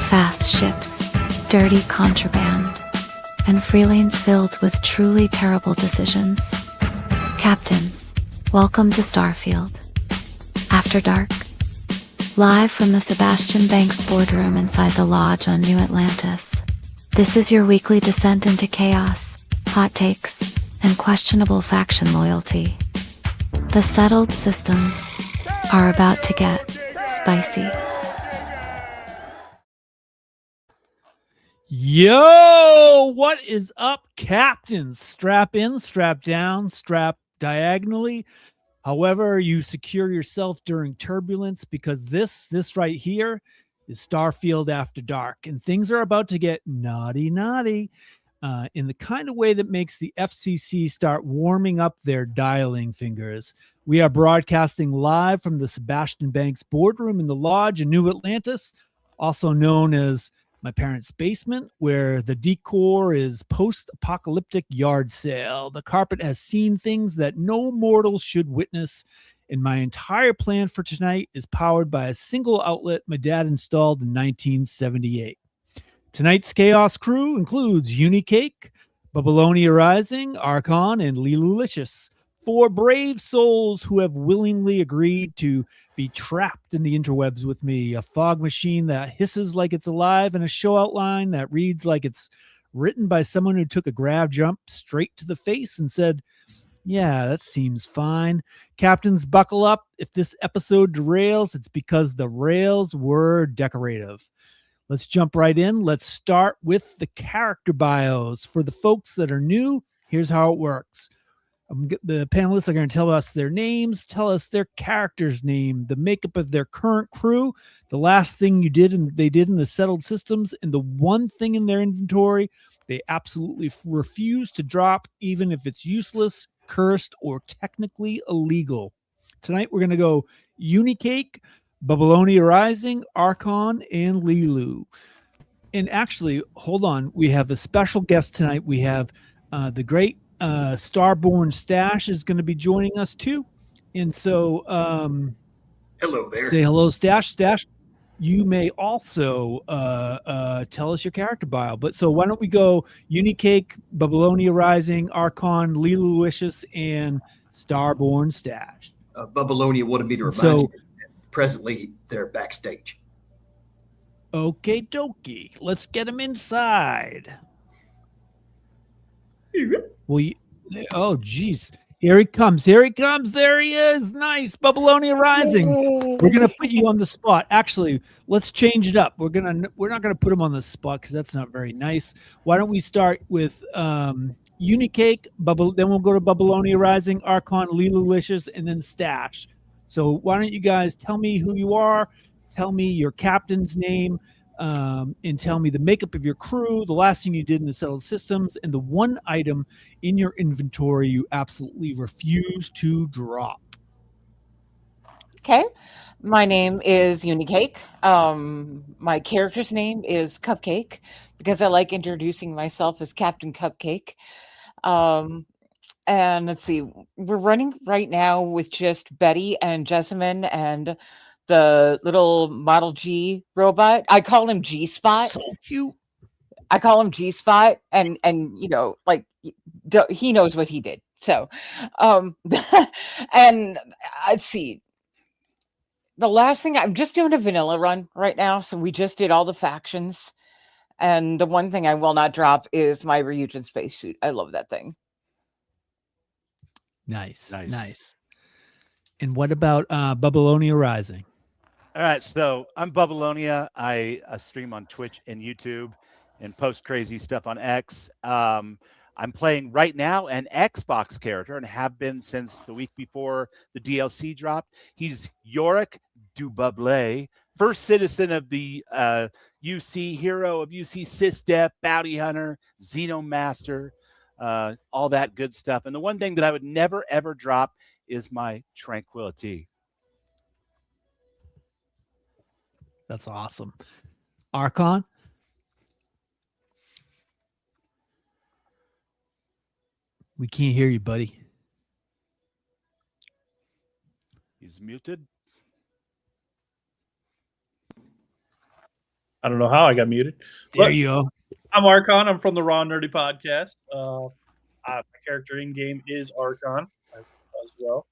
fast ships, dirty contraband, and freelanes filled with truly terrible decisions. Captains, welcome to Starfield. After Dark. Live from the Sebastian Banks boardroom inside the lodge on New Atlantis. This is your weekly descent into chaos, hot takes, and questionable faction loyalty. The settled systems are about to get spicy. Yo, what is up, captains? Strap in, strap down, strap diagonally. However you secure yourself during turbulence, because this right here is Starfield After Dark, and things are about to get naughty in the kind of way that makes the FCC start warming up their dialing fingers. We are broadcasting live from the Sebastian Banks boardroom in the lodge in New Atlantis, also known as my parents' basement, where the decor is post-apocalyptic yard sale. The carpet has seen things that no mortal should witness, and my entire plan for tonight is powered by a single outlet my dad installed in 1978. Tonight's Chaos crew includes Unicake, Babylonia Rising, Archon, and Lilulicious. 4 brave souls who have willingly agreed to be trapped in the interwebs with me. A fog machine that hisses like it's alive, and a show outline that reads like it's written by someone who took a grab jump straight to the face and said, "Yeah, that seems fine." Captains, buckle up. If this episode derails, it's because the rails were decorative. Let's jump right in. Let's start with the character bios. For the folks that are new, here's how it works. The panelists are going to tell us their names, tell us their character's name, the makeup of their current crew, the last thing they did in the settled systems, and the one thing in their inventory they absolutely refuse to drop, even if it's useless, cursed, or technically illegal. Tonight we're going to go Unicake, Babylonia Rising, Archon, and Lilu. And actually, hold on, we have a special guest tonight. We have the great Starborn Stash is going to be joining us too. And so hello there. Say hello, Stash. Stash, you may also tell us your character bio. But so why don't we go Unicake, Babylonia Rising, Archon, Lilulicious, and Starborn Stash. Babylonia wanted me to remind you that presently they're backstage. Okay, dokie. Let's get him inside. Oh, geez. Here he comes. There he is. Nice. Babylonia Rising. We're going to put you on the spot. Actually, let's change it up. We're not going to put him on the spot because that's not very nice. Why don't we start with Unicake, then we'll go to Babylonia Rising, Archon, Lilulicious, and then Stash. So why don't you guys tell me who you are, tell me your captain's name, and tell me the makeup of your crew, the last thing you did in the settled systems, and the one item in your inventory you absolutely refuse to drop. Okay. My name is Unicake. My character's name is Cupcake because I like introducing myself as Captain Cupcake. And let's see, we're running right now with just Betty and Jessamine and the little Model G robot. I call him G-Spot. So cute. I call him G-Spot, and you know, like he knows what he did. So, and let's see. The last thing, I'm just doing a vanilla run right now, so we just did all the factions, and the one thing I will not drop is my Ryujin spacesuit. I love that thing. Nice. And what about Babylonia Rising? All right, so I'm Babylonia. I stream on Twitch and YouTube and post crazy stuff on X. I'm playing right now an Xbox character and have been since the week before the DLC dropped. He's Yorick Dubable, first citizen of the UC, hero of UC SysDef, bounty hunter, Xenomaster, all that good stuff. And the one thing that I would never, ever drop is my tranquility. That's awesome. Archon? We can't hear you, buddy. He's muted. I don't know how I got muted. There you go. I'm Archon. I'm from the Raw Nerdy Podcast. My character in game is Archon as well.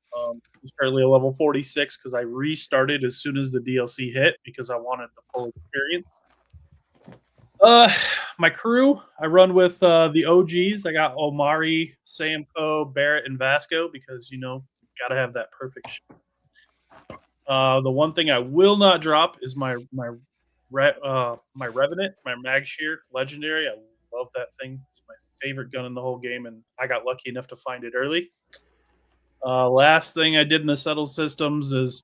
He's currently a level 46 because I restarted as soon as the DLC hit because I wanted the full experience. My crew, I run with the OGs. I got Omari, Samco, Barrett, and Vasco because gotta have that perfect shit. The one thing I will not drop is my Revenant, my Magshear Legendary. I love that thing. It's my favorite gun in the whole game, and I got lucky enough to find it early. Last thing I did in the settled systems is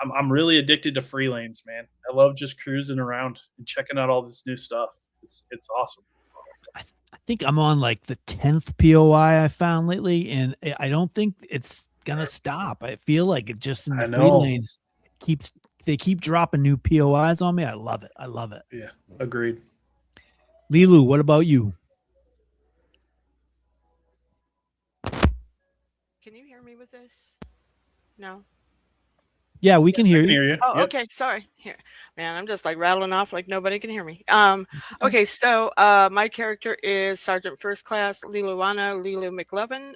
I'm really addicted to free lanes, man. I love just cruising around and checking out all this new stuff. It's awesome. I think I'm on like the 10th POI I found lately, and I don't think it's gonna stop. I feel like it just in the free lanes they keep dropping new POIs on me. I love it. Yeah, agreed. Lilu, what about you? Can you hear me with this? No. Yeah, we can hear you. Oh, yep. Okay. Sorry. Here, man, I'm just like rattling off like nobody can hear me. Okay, so my character is Sergeant First Class Liluana Lilu McLevin.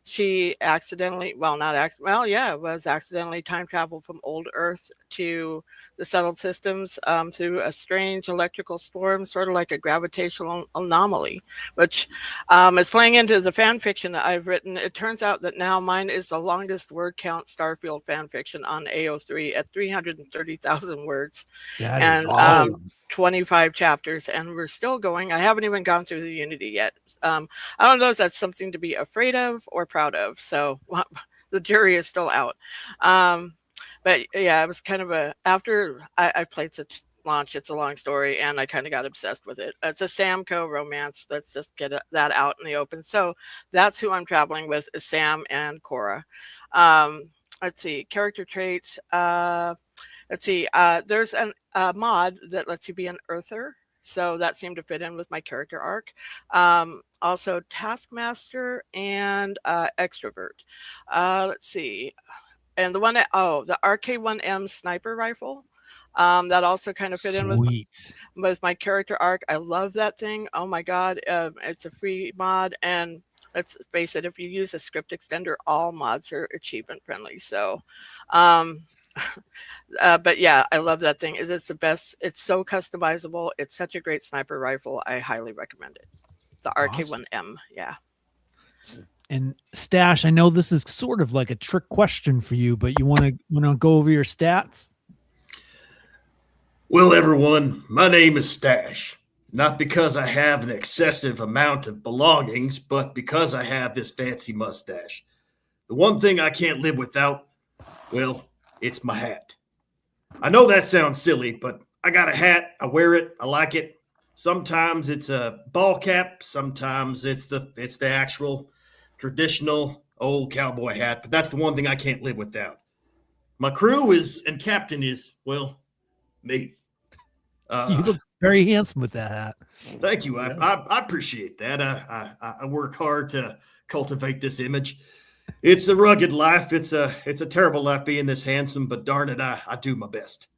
She accidentally, was accidentally time traveled from old Earth to the settled systems through a strange electrical storm, sort of like a gravitational anomaly, which is playing into the fan fiction that I've written. It turns out that now mine is the longest word count Starfield fan fiction on AO3 at 330,000 words. That is awesome. 25 chapters, and we're still going. I haven't even gone through the Unity yet. I don't know if that's something to be afraid of or proud of. So the jury is still out. But yeah, it was kind of after I played such launch, it's a long story, and I kind of got obsessed with it. It's a Samco romance. Let's just get that out in the open. So that's who I'm traveling with, is Sam and Cora. Let's see, character traits. Let's see, there's a mod that lets you be an earther. So that seemed to fit in with my character arc. Also Taskmaster and extrovert. Let's see. And the one that, the RK1M sniper rifle. That also kind of fit in with my character arc. I love that thing. Oh my God. It's a free mod, and let's face it, if you use a script extender, all mods are achievement friendly. So, but yeah, I love that thing. It's the best. It's so customizable. It's such a great sniper rifle. I highly recommend it. The RK1M. Yeah. And Stash, I know this is sort of like a trick question for you, but you want to go over your stats? Well, everyone, my name is Stash. Not because I have an excessive amount of belongings, but because I have this fancy mustache. The one thing I can't live without, well, it's my hat. I know that sounds silly, but I got a hat. I wear it. I like it. Sometimes it's a ball cap. Sometimes it's the actual traditional old cowboy hat. But that's the one thing I can't live without. My crew and captain is, well, me. You look very handsome with that hat. Thank you. I appreciate that. I work hard to cultivate this image. It's a rugged life. It's a terrible life being this handsome, but darn it, I do my best.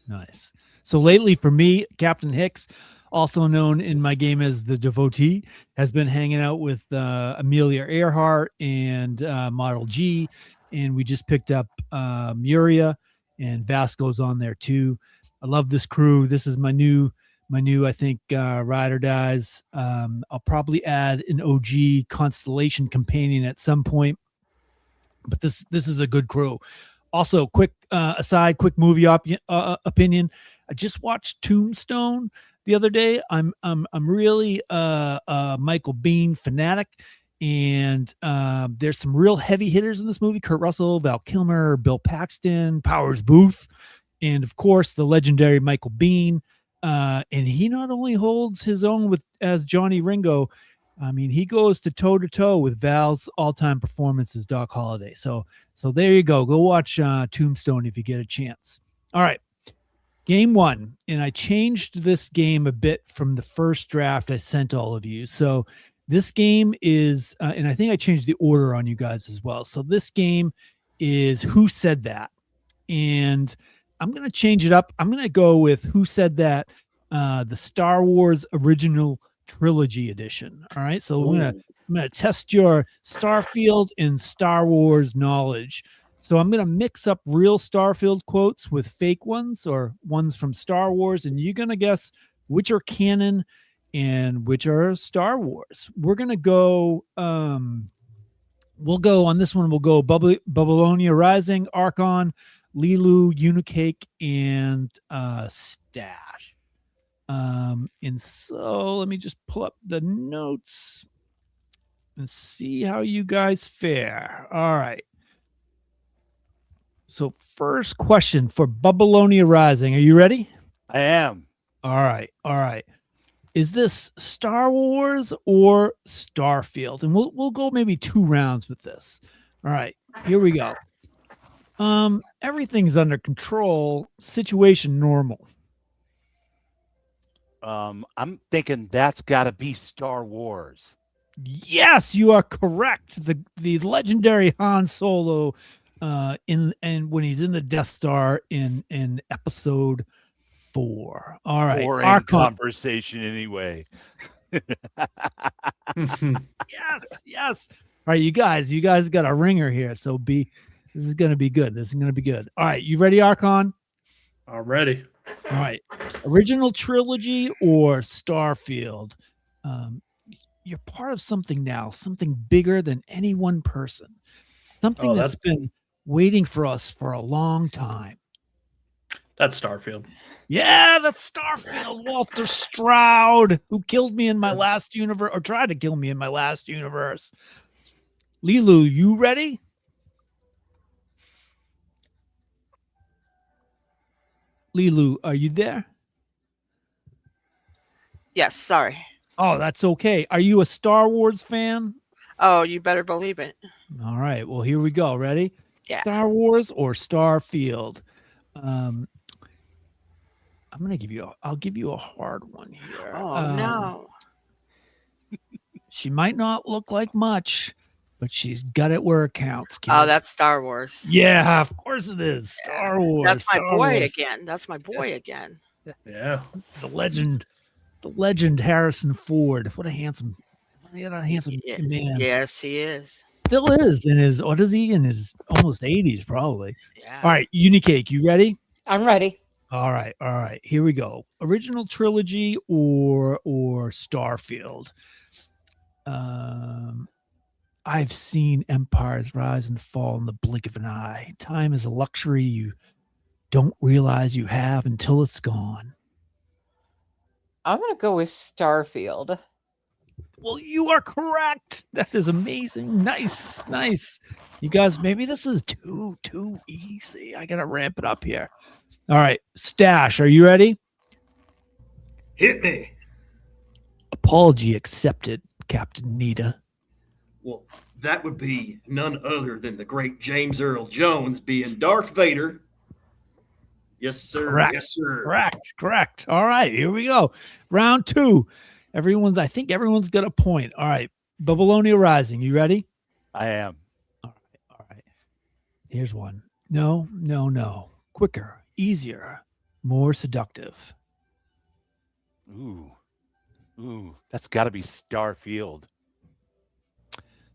Nice. So lately for me, Captain Hicks, also known in my game as the Devotee, has been hanging out with Amelia Earhart and Model G, and we just picked up Muria, and Vasco's on there too. I love this crew. This is my new, I think, ride or dies. I'll probably add an OG Constellation companion at some point, but this is a good crew. Also, quick aside, quick movie opinion. I just watched Tombstone the other day. I'm really a Michael Biehn fanatic, and there's some real heavy hitters in this movie: Kurt Russell, Val Kilmer, Bill Paxton, Powers Booth, and of course the legendary Michael Biehn. And he not only holds his own as Johnny Ringo, I mean, he goes to toe with Val's all-time performances, Doc Holliday. So there you go. Go watch Tombstone if you get a chance. All right. Game 1. And I changed this game a bit from the first draft I sent all of you. So this game is, and I think I changed the order on you guys as well. So this game is Who Said That? And I'm gonna change it up. I'm gonna go with who said that, the Star Wars original trilogy edition. All right, so I'm gonna test your Starfield and Star Wars knowledge. So I'm gonna mix up real Starfield quotes with fake ones or ones from Star Wars, and you're gonna guess which are canon and which are Star Wars. We're gonna go. We'll go on this one. We'll go Babylonia Rising, Archon, Lilu, Unicake, and Stash. And so let me just pull up the notes and see how you guys fare. All right. So first question for Babylonia Rising. Are you ready? I am. All right. All right. Is this Star Wars or Starfield? And we'll go maybe 2 rounds with this. All right. Here we go. Everything's under control. Situation normal. I'm thinking that's got to be Star Wars. Yes, you are correct. The legendary Han Solo, and when he's in the Death Star in episode 4. All right, Boring conversation anyway. Yes. All right, you guys got a ringer here. So this is gonna be good. This is gonna be good. All right, you ready, Archon? I'm ready. All right, original trilogy or Starfield? You're part of something now, something bigger than any one person, something that's been waiting for us for a long time. That's Starfield. Yeah, that's Starfield. Walter Stroud, who killed me in my last universe, or tried to kill me in my last universe. Lilu, you ready? Lilu, are you there? Yes, sorry. Oh, that's okay. Are you a Star Wars fan? Oh, you better believe it. All right. Well, here we go. Ready? Yeah. Star Wars or Starfield? I'm gonna give you. I'll give you a hard one here. Oh no. She might not look like much, but she's got it where it counts. Kid. Oh, that's Star Wars. Yeah, of course it is. Star Wars. That's my Star boy Wars. again. That's my boy again. Yeah. The legend Harrison Ford. What a handsome man. Yes, he is. Still is in his, what is he, in his almost 80s probably. Yeah. All right, Unicake, you ready? I'm ready. All right. Here we go. Original trilogy or Starfield. I've seen empires rise and fall in the blink of an eye. Time is a luxury you don't realize you have until it's gone. I'm going to go with Starfield. Well, you are correct. That is amazing. Nice. You guys, maybe this is too easy. I gotta ramp it up here. All right, Stash, are you ready? Hit me. Apology accepted, Captain Nita. Well, that would be none other than the great James Earl Jones being Darth Vader. Yes, sir. Correct. Yes, sir. Correct. All right, here we go. Round 2. I think everyone's got a point. All right, Babylonia Rising. You ready? I am. All right. Here's one. No. Quicker, easier, more seductive. Ooh, that's got to be Starfield.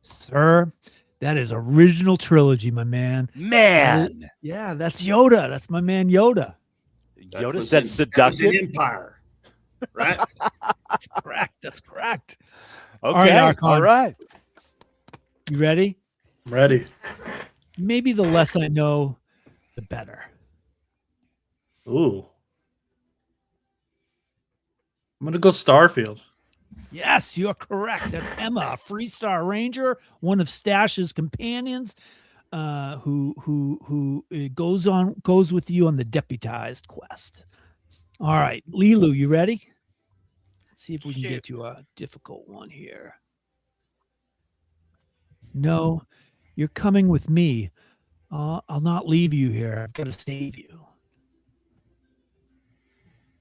Sir, that is original trilogy, my man. Yeah, that's Yoda. That's my man Yoda. Yoda said seductive. Empire, right? That's correct. Okay, all right. You ready? I'm ready. Maybe the less I know, the better. Ooh. I'm going to go Starfield. Yes, you are correct. That's Emma, a Freestar Ranger, one of Stash's companions, who goes with you on the deputized quest. All right, Lilu, you ready? Let's see if we can get you a difficult one here. No, you're coming with me. I'll not leave you here. I've got to save you.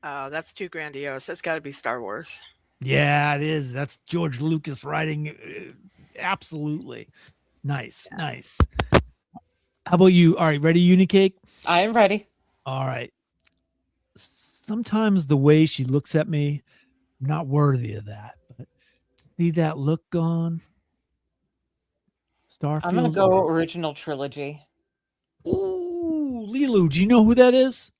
Oh, that's too grandiose. That's got to be Star Wars. Yeah, it is. That's George Lucas writing. Absolutely. Nice. How about you? All right, ready, Unicake? I am ready. All right. Sometimes the way she looks at me, I'm not worthy of that. But see that look gone? Starfield. I'm gonna go original trilogy. Ooh, Lilu, do you know who that is?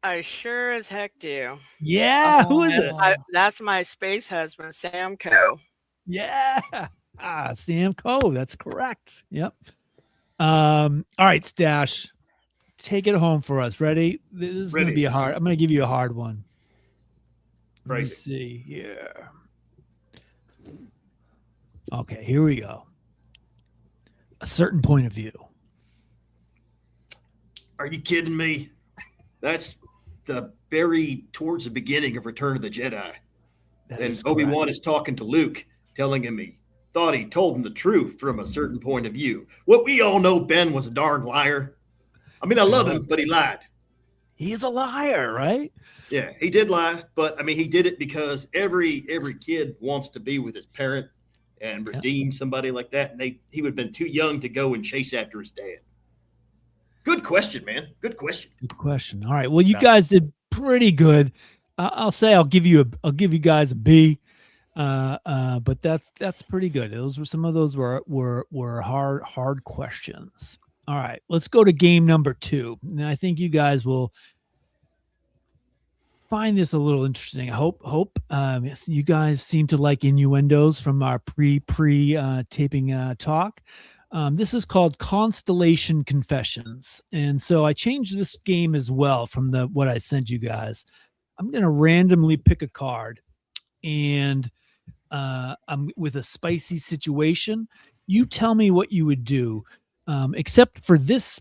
I sure as heck do. Yeah, who is it? That's my space husband, Sam Coe. Yeah. Sam Coe. That's correct. Yep. All right, Stash. Take it home for us. Ready? This is going to be a hard. I'm going to give you a hard one. Let me see here. Okay, here we go. A certain point of view. Are you kidding me? That's the very towards the beginning of Return of the Jedi. And Obi-Wan is talking to Luke, telling him he thought he told him the truth from a certain point of view. Well, we all know Ben was a darn liar. I mean, I love him, but he lied. He's a liar, right? Yeah, he did lie, but I mean, he did it because every kid wants to be with his parent and redeem somebody like that. And he would have been too young to go and chase after his dad. Good question, man. Good question. Good question. All right. Well, you guys did pretty good. I'll say I'll give you guys a B. But that's pretty good. Some of those were hard questions. All right, let's go to game number 2. And I think you guys will find this a little interesting. I hope you guys seem to like innuendos from our taping talk. This is called Constellation Confessions. And so I changed this game as well from what I sent you guys. I'm going to randomly pick a card, and I'm with a spicy situation. You tell me what you would do. Except for this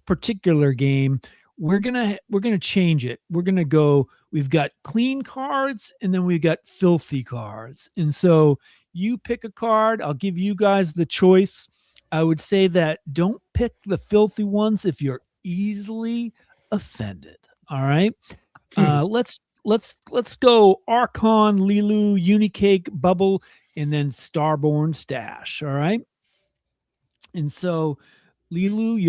particular game, we're gonna change it. We're gonna go. We've got clean cards, and then we've got filthy cards. And so you pick a card. I'll give you guys the choice. I would say that don't pick the filthy ones if you're easily offended. All right. Let's go Archon, Lilu, Unicake, Bubble, and then Starborn Stash. All right. And so, Lilu,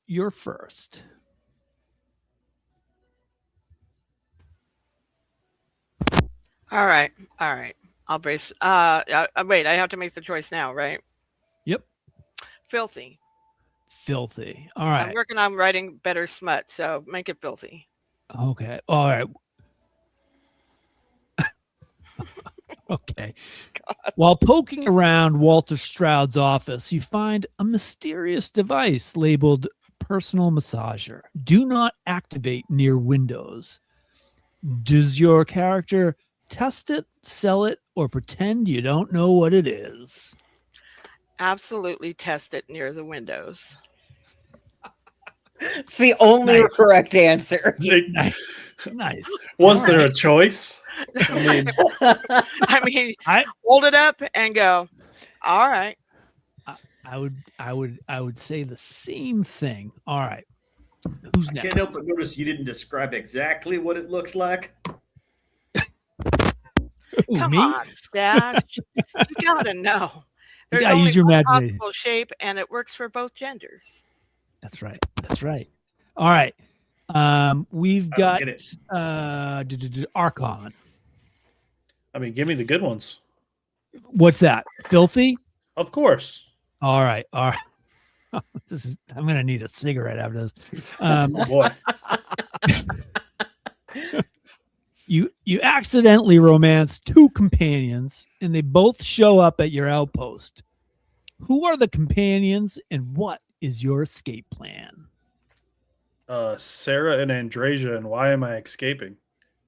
you're first. All right. I'll base. Wait. I have to make the choice now, right? Yep. Filthy. Filthy. All right. I'm working on writing better smut, so make it filthy. Okay. All right. Okay. God. While poking around Walter Stroud's office, you find a mysterious device labeled personal massager. Do not activate near windows. Does your character test it, sell it, or pretend you don't know what it is? Absolutely test it near the windows. It's the only correct answer. Nice. Was there a choice? I mean, hold it up and go. All right. I would say the same thing. All right. Who's next? I can't help but notice you didn't describe exactly what it looks like. Come on, Stash. You gotta know. There's only use your one imagination. possible shape, and it works for both genders. That's right. All right. We've got Archon. I mean, give me the good ones. What's that? Filthy? Of course. All right. I'm gonna need a cigarette after this. Oh boy. You accidentally romance 2 companions, and they both show up at your outpost. Who are the companions, and what is your escape plan? Sarah and Andrasia, and why am I escaping?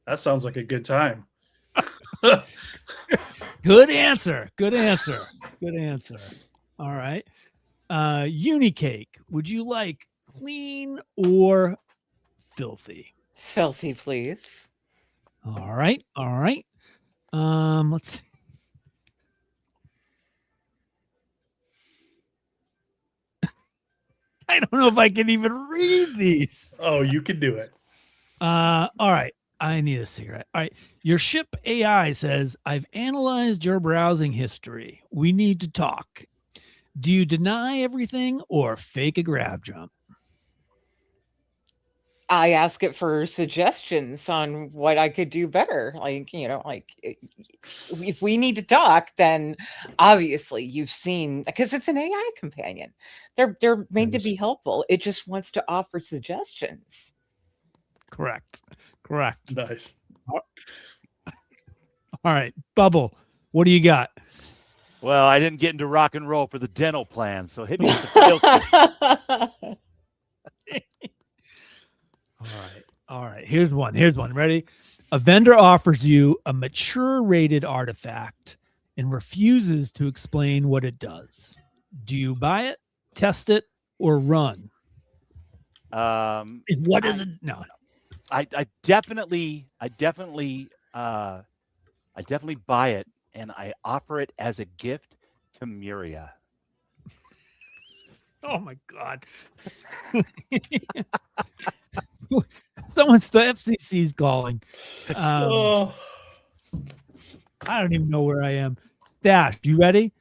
That sounds like a good time. Good answer. All right. Unicake, would you like clean or filthy? Filthy, please. All right. Let's see. I don't know if I can even read these. Oh, you can do it. All right. I need a cigarette. All right. Your ship AI says, I've analyzed your browsing history. We need to talk. Do you deny everything or fake a grab jump? I ask it for suggestions on what I could do better. Like, if we need to talk, then obviously you've seen, because it's an AI companion. They're made to be helpful. It just wants to offer suggestions. Correct. Nice. All right, Bubble, what do you got? Well, I didn't get into rock and roll for the dental plan, so hit me with the filter. All right. Here's one. Ready? A vendor offers you a mature rated artifact and refuses to explain what it does. Do you buy it, test it, or run? What is it? No. I definitely buy it, and I offer it as a gift to Muria. Oh my God. Someone's the FCC's calling. I don't even know where I am. Dash, you ready?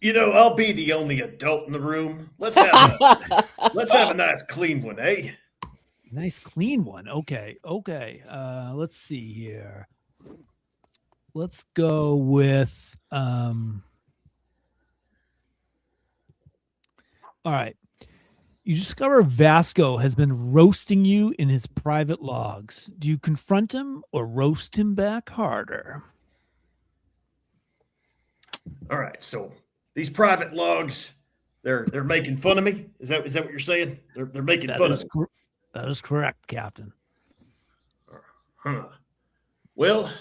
I'll be the only adult in the room. Let's have a nice clean one, eh? Nice clean one. Okay. Let's see here. Let's go with all right. You discover Vasco has been roasting you in his private logs. Do you confront him or roast him back harder? All right, so these private logs, they're making fun of me. Is that what you're saying? They're making fun of me. That is correct, Captain. Huh. Well,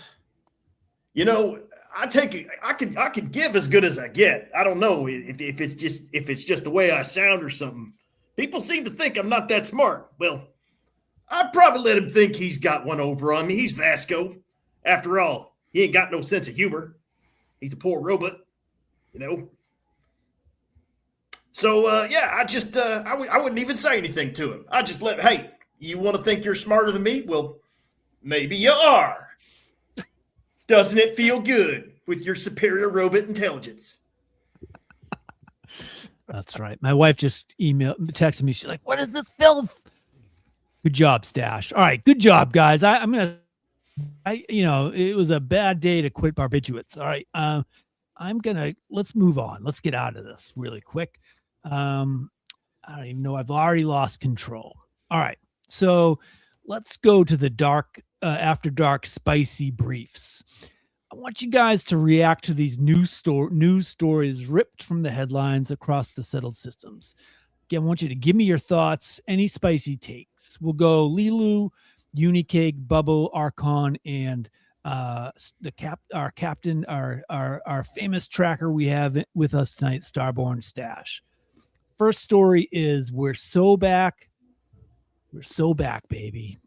I can give as good as I get. I don't know if it's just the way I sound or something. People seem to think I'm not that smart. Well, I'd probably let him think he's got one over on me. He's Vasco. After all, he ain't got no sense of humor. He's a poor robot, So, yeah, I wouldn't even say anything to him. I just hey, you want to think you're smarter than me? Well, maybe you are. Doesn't it feel good with your superior robot intelligence? That's right. My wife just texted me. She's like, "What is this filth?" Good job, Stash. All right, good job, guys. It was a bad day to quit barbiturates. All right, let's move on. Let's get out of this really quick. I don't even know. I've already lost control. All right, so let's go to the after dark spicy briefs. I want you guys to react to these news stories ripped from the headlines across the settled systems. Again, I want you to give me your thoughts, any spicy takes. We'll go Lilu, Unicake, Bubble, Archon, and our captain, our famous tracker we have with us tonight, Starborn Stash. First story is we're so back, baby.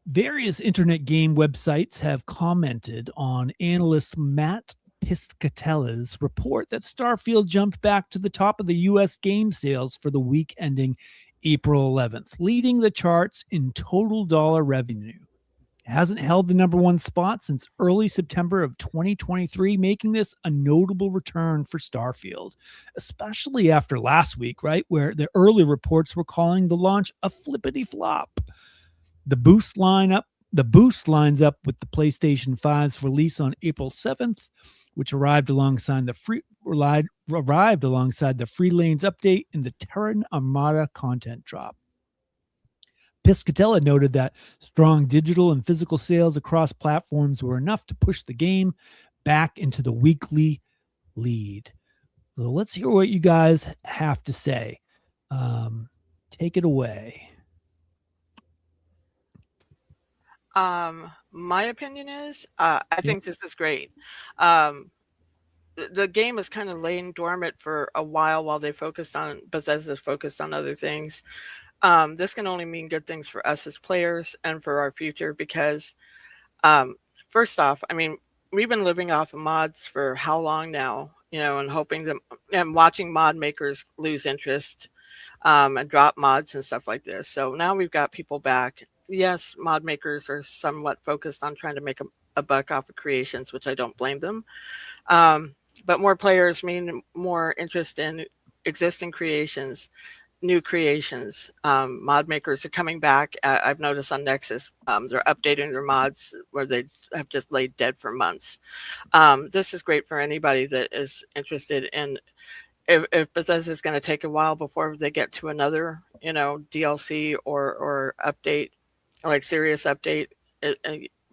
Various internet game websites have commented on analyst Matt Piscatella's report that Starfield jumped back to the top of the U.S. game sales for the week ending April 11th, leading the charts in total dollar revenue. It hasn't held the number one spot since early September of 2023, making this a notable return for Starfield, especially after last week, right, where the early reports were calling the launch a flippity flop. The boost lines up with the PlayStation 5's release on April 7th, which arrived alongside the Free Lanes update and the Terran Armada content drop. Piscatella noted that strong digital and physical sales across platforms were enough to push the game back into the weekly lead. So let's hear what you guys have to say. Take it away. My opinion is, I think this is great. The game is kind of laying dormant for a while they Bethesda focused on other things. This can only mean good things for us as players and for our future because, first off, I mean, we've been living off of mods for how long now, and watching mod makers lose interest, and drop mods and stuff like this. So now we've got people back. Yes, mod makers are somewhat focused on trying to make a buck off of creations, which I don't blame them. But more players mean more interest in existing creations. new creations. Mod makers are coming back. I've noticed on Nexus, they're updating their mods where they have just laid dead for months. This is great for anybody that is interested in. If Bethesda is going to take a while before they get to another, DLC or update, like serious update,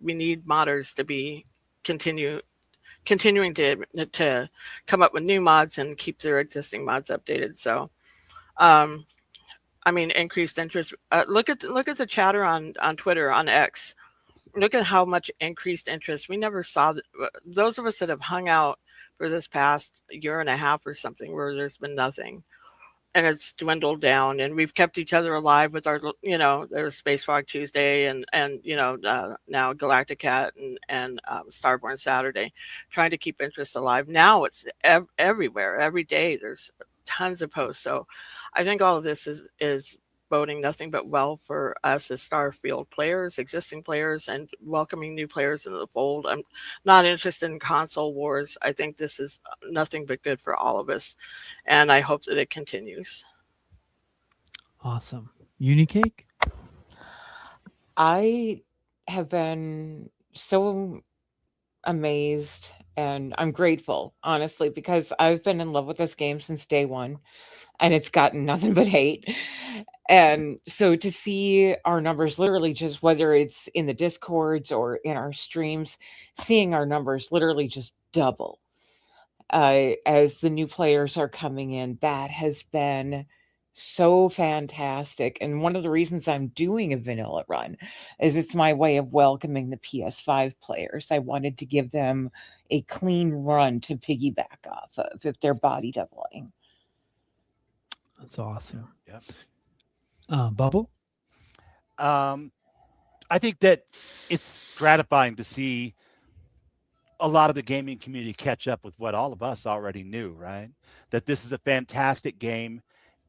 we need modders to be continuing to come up with new mods and keep their existing mods updated. So, increased interest. Look at the chatter on Twitter, on X. Look at how much increased interest. We never saw those of us that have hung out for this past year and a half or something where there's been nothing, and it's dwindled down, and we've kept each other alive with our, there's Space Frog Tuesday and now Galactic Cat and Starborn Saturday, trying to keep interest alive. Now it's everywhere, every day. There's tons of posts. So I think all of this is boding nothing but well for us as Starfield players, existing players, and welcoming new players into the fold. I'm not interested in console wars. I think this is nothing but good for all of us, and I hope that it continues. Awesome. Unicake? I have been so amazed and I'm grateful, honestly, because I've been in love with this game since day one and it's gotten nothing but hate. And so to see our numbers literally just, whether it's in the Discords or in our streams, seeing our numbers literally just double as the new players are coming in, that has been so fantastic. And one of the reasons I'm doing a vanilla run is it's my way of welcoming the PS5 players. I wanted to give them a clean run to piggyback off of if they're body doubling. That's awesome. Yeah. Bubble? I think that it's gratifying to see a lot of the gaming community catch up with what all of us already knew, right? That this is a fantastic game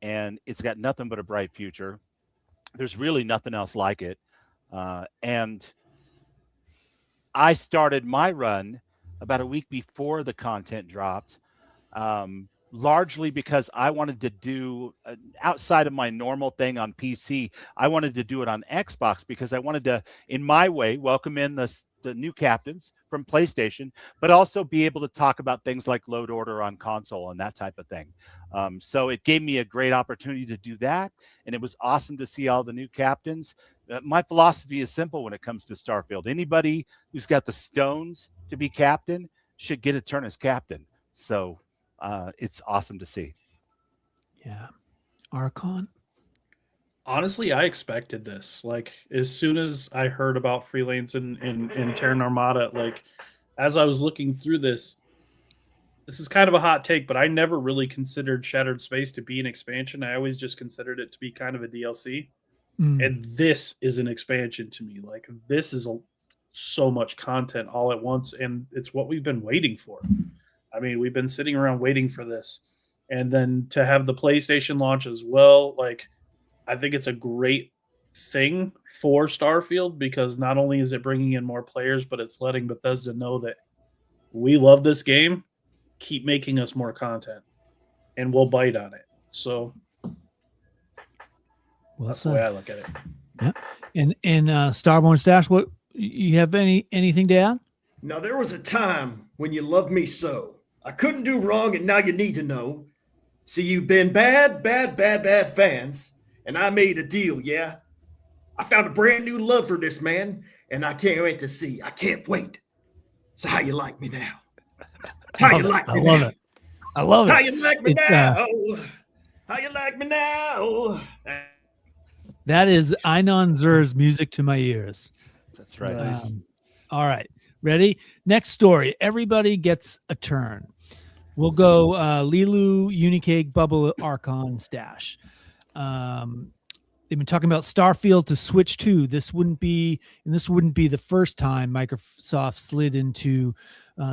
and it's got nothing but a bright future. There's really nothing else like it. And I started my run about a week before the content dropped, largely because I wanted to do, outside of my normal thing on PC, I wanted to do it on Xbox because I wanted to, in my way, welcome in the new captains from PlayStation, but also be able to talk about things like load order on console and that type of thing. So it gave me a great opportunity to do that. And it was awesome to see all the new captains. My philosophy is simple when it comes to Starfield. Anybody who's got the stones to be captain should get a turn as captain. So it's awesome to see. Yeah. Archon? Honestly, I expected this. Like, as soon as I heard about Freelance and Terra Armada, like, as I was looking through this is kind of a hot take, but I never really considered Shattered Space to be an expansion. I always just considered it to be kind of a DLC. And this is an expansion to me. Like, this is so much content all at once, and it's what we've been waiting for. I mean, we've been sitting around waiting for this. And then to have the PlayStation launch as well, like, I think it's a great thing for Starfield because not only is it bringing in more players, but it's letting Bethesda know that we love this game. Keep making us more content, and we'll bite on it. So that's the way I look at it. Yeah. And Starborn Stash, what you have anything to add? Now, there was a time when you loved me so. I couldn't do wrong, and now you need to know. So you've been bad fans, and I made a deal, yeah? I found a brand new love for this man, and I can't wait to see. I can't wait. So how you like me now? How you like me now? I love it. I love it. How you like me now? How you like me now? That is Einon Zur's music to my ears. That's right. All right. Ready? Next story. Everybody gets a turn. We'll go Lilu, Unicake, Bubble, Archon, Stash. They've been talking about Starfield to Switch 2. This wouldn't be the first time Microsoft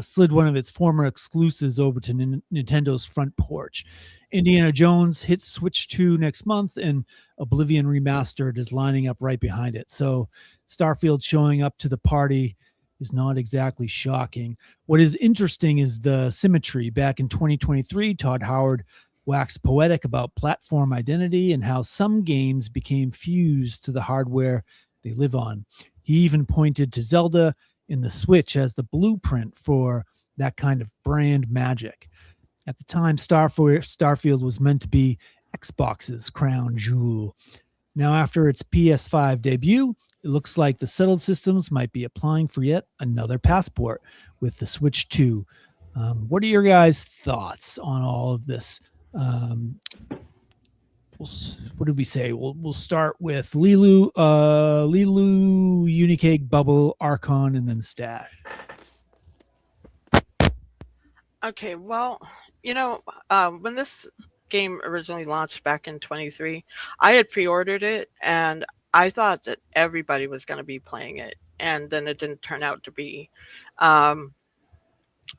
slid one of its former exclusives over to Nintendo's front porch. Indiana Jones hits Switch 2 next month, and Oblivion Remastered is lining up right behind it. So Starfield showing up to the party is not exactly shocking. What is interesting is the symmetry. Back in 2023, Todd Howard waxed poetic about platform identity and how some games became fused to the hardware they live on. He even pointed to Zelda in the Switch as the blueprint for that kind of brand magic. At the time, Starfield was meant to be Xbox's crown jewel. Now, after its PS5 debut, it looks like the settled systems might be applying for yet another passport with the Switch 2. What are your guys' thoughts on all of this? What did we say? We'll start with Lilu, Unicake, Bubble, Archon, and then Stash. Okay, well, when this game originally launched back in 23, I had pre-ordered it and I thought that everybody was going to be playing it, and then it didn't turn out to be. Um,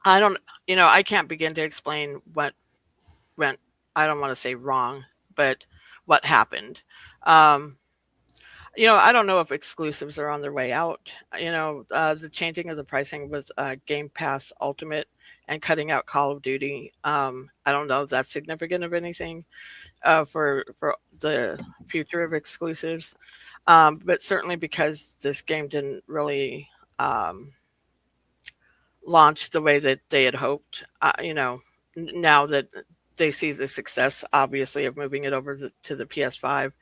I don't, I can't begin to explain what went, I don't want to say wrong, but what happened. Um, I don't know if exclusives are on their way out. The changing of the pricing with Game Pass Ultimate and cutting out Call of Duty. I don't know if that's significant of anything for the future of exclusives. But certainly because this game didn't really launch the way that they had hoped, now that they see the success, obviously, of moving it over to the PS5.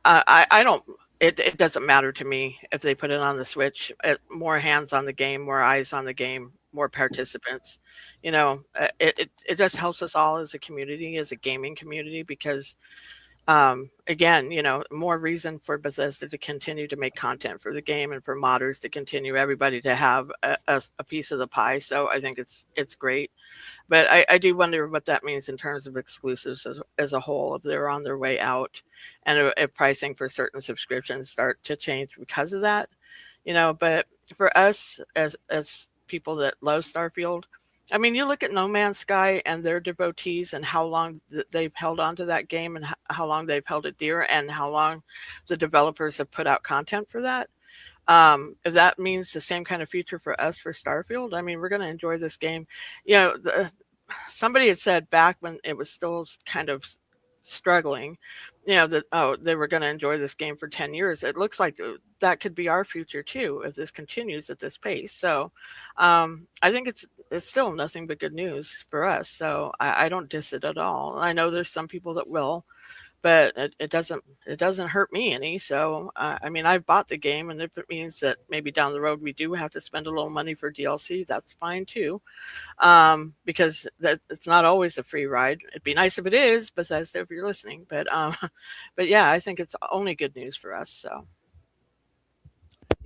I don't. It doesn't matter to me if they put it on the Switch. More hands on the game, more eyes on the game, more participants. It just helps us all as a community, as a gaming community, because again, more reason for Bethesda to continue to make content for the game and for modders to continue, everybody to have a piece of the pie. So I think it's great. But I do wonder what that means in terms of exclusives as a whole, if they're on their way out, and if pricing for certain subscriptions start to change because of that. But for us as people that love Starfield, I mean, you look at No Man's Sky and their devotees and how long they've held on to that game, and how long they've held it dear, and how long the developers have put out content for that. If that means the same kind of future for us for Starfield, I mean, we're going to enjoy this game. Somebody had said back when it was still kind of struggling, that they were going to enjoy this game for 10 years. It looks like that could be our future too if this continues at this pace. So I think it's still nothing but good news for us. So I don't diss it at all. I know there's some people that will, but it doesn't hurt me any. So I mean, I've bought the game, and if it means that maybe down the road we do have to spend a little money for DLC, that's fine too, because it's not always a free ride. It'd be nice if it is, Bethesda, if you're listening. But but yeah, I think it's only good news for us. So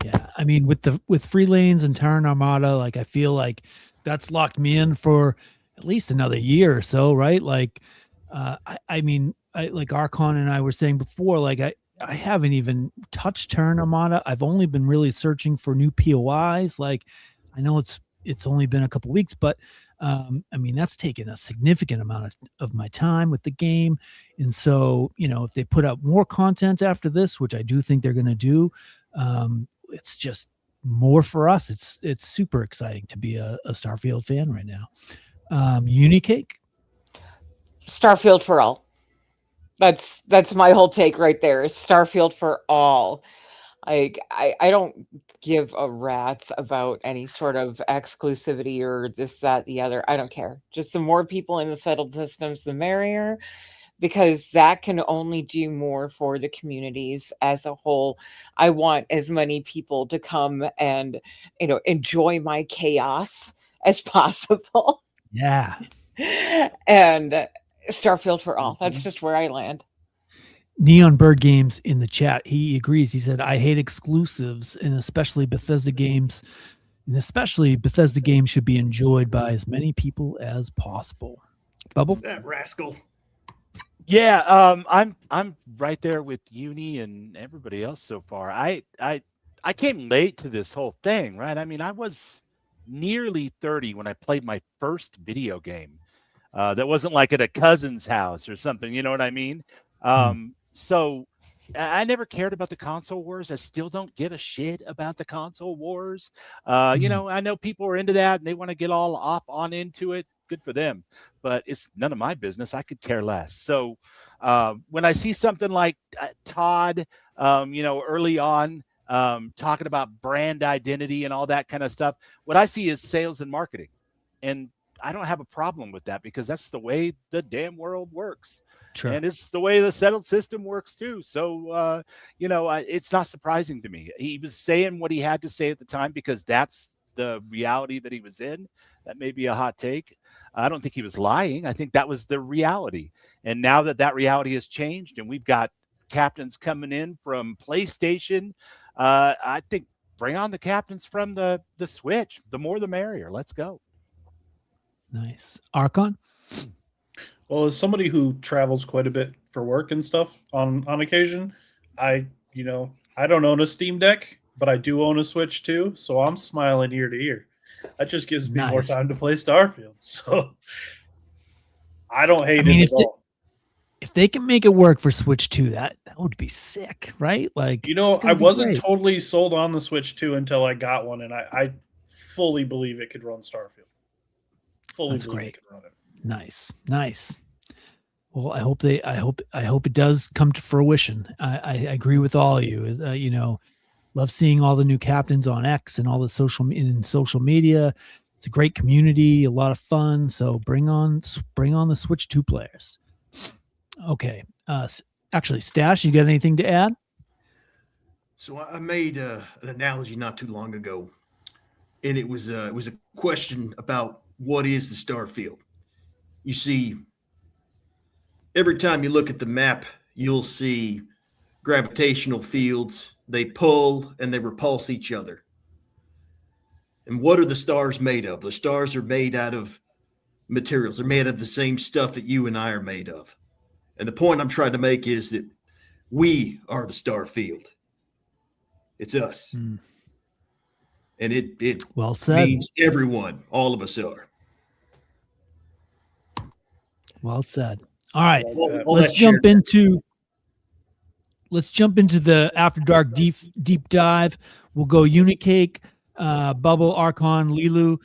Yeah, I mean, with Free Lanes and Terran Armada, like I feel like that's locked me in for at least another year or so, right? Like, I mean, like Archon and I were saying before, like I haven't even touched Terran Armada. I've only been really searching for new POIs. Like, I know it's only been a couple weeks, but I mean, that's taken a significant amount of my time with the game. And so, if they put out more content after this, which I do think they're going to do, it's just more for us. It's super exciting to be a Starfield fan right now. Unicake? Starfield for all. That's my whole take right there. Is Starfield for all. I don't give a rat's about any sort of exclusivity or this, that, the other. I don't care. Just the more people in the settled systems, the merrier, because that can only do more for the communities as a whole. I want as many people to come and enjoy my chaos as possible. Yeah. And Starfield for all. That's just where I land. Neon Bird Games in the chat, he agrees. He said, I hate exclusives, and especially Bethesda games. And especially Bethesda games should be enjoyed by as many people as possible. Bubble? That rascal. Yeah, I'm right there with Uni and everybody else so far. I came late to this whole thing, right? I mean, I was nearly 30 when I played my first video game. That wasn't like at a cousin's house or something, you know what I mean? So I never cared about the console wars. I still don't give a shit about the console wars. I know people are into that and they want to get all off on into it. good for them, but it's none of my business. I could care less. So when I see something like Todd, early on, talking about brand identity and all that kind of stuff, what I see is sales and marketing. And I don't have a problem with that because that's the way the damn world works. Sure. And it's the way the settled system works too. So, it's not surprising to me. He was saying what he had to say at the time because that's the reality that he was in. That may be a hot take. I don't think he was lying. I think that was the reality. And now that reality has changed and we've got captains coming in from PlayStation, I think bring on the captains from the Switch. The more the merrier. Let's go. Nice. Archon? Well, as somebody who travels quite a bit for work and stuff on occasion, I don't own a Steam Deck, but I do own a Switch too, so I'm smiling ear to ear. That just gives me more Nice. time to play Starfield. So I don't hate it at all. If they can make it work for Switch 2, that would be sick, right? Like, I wasn't totally sold on the Switch 2 until I got one, and I fully believe it could run Starfield. That's great. Nice. Well, I hope it does come to fruition. I agree with all of you. Love seeing all the new captains on X and all the social media. It's a great community, a lot of fun. So bring on the Switch 2 players. Okay. Actually, Stash, you got anything to add? So I made an analogy not too long ago, and it was a question about what is the Starfield. You see, every time you look at the map, you'll see gravitational fields. They pull and they repulse each other. And what are the stars made of? The stars are made out of materials. They're made of the same stuff that you and I are made of. And the point I'm trying to make is that we are the Starfield. It's us. And it well said. Means everyone, all of us are. Well said. All right. Let's jump into the After Dark deep dive. We'll go Unicake, Bubble, Archon, Lilu.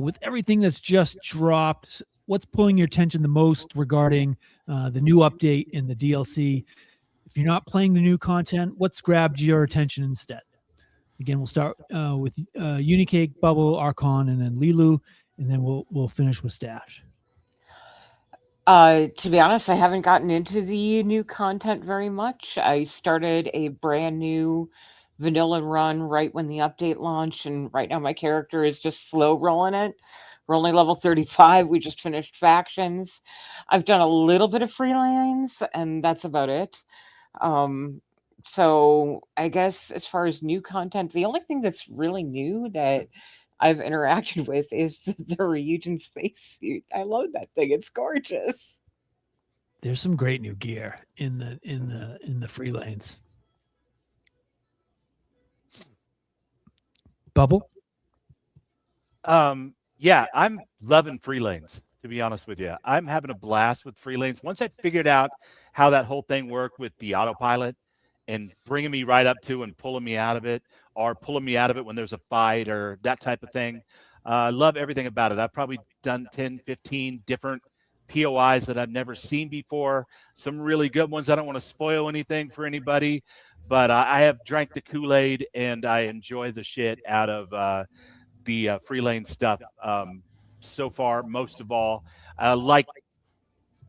With everything that's just dropped, what's pulling your attention the most regarding the new update in the DLC? If you're not playing the new content, what's grabbed your attention instead? Again, we'll start with Unicake, Bubble, Archon, and then Lilu, and then we'll finish with Stash. To be honest, I haven't gotten into the new content very much. I started a brand new vanilla run right when the update launched, and right now my character is just slow rolling it. We're only level 35. We just finished factions. I've done a little bit of freelance, and that's about it. So I guess as far as new content, the only thing that's really new that I've interacted with is the Ryujin spacesuit. I love that thing. It's gorgeous. There's some great new gear in the free lanes. Bubble? Yeah, I'm loving free lanes, to be honest with you. I'm having a blast with free lanes. Once I figured out how that whole thing worked with the autopilot and bringing me right up to and pulling me out of it, or pulling me out of it when there's a fight or that type of thing. I love everything about it. I've probably done 10, 15 different POIs that I've never seen before. Some really good ones. I don't want to spoil anything for anybody, but I have drank the Kool-Aid and I enjoy the shit out of the free lane stuff so far. Most of all, like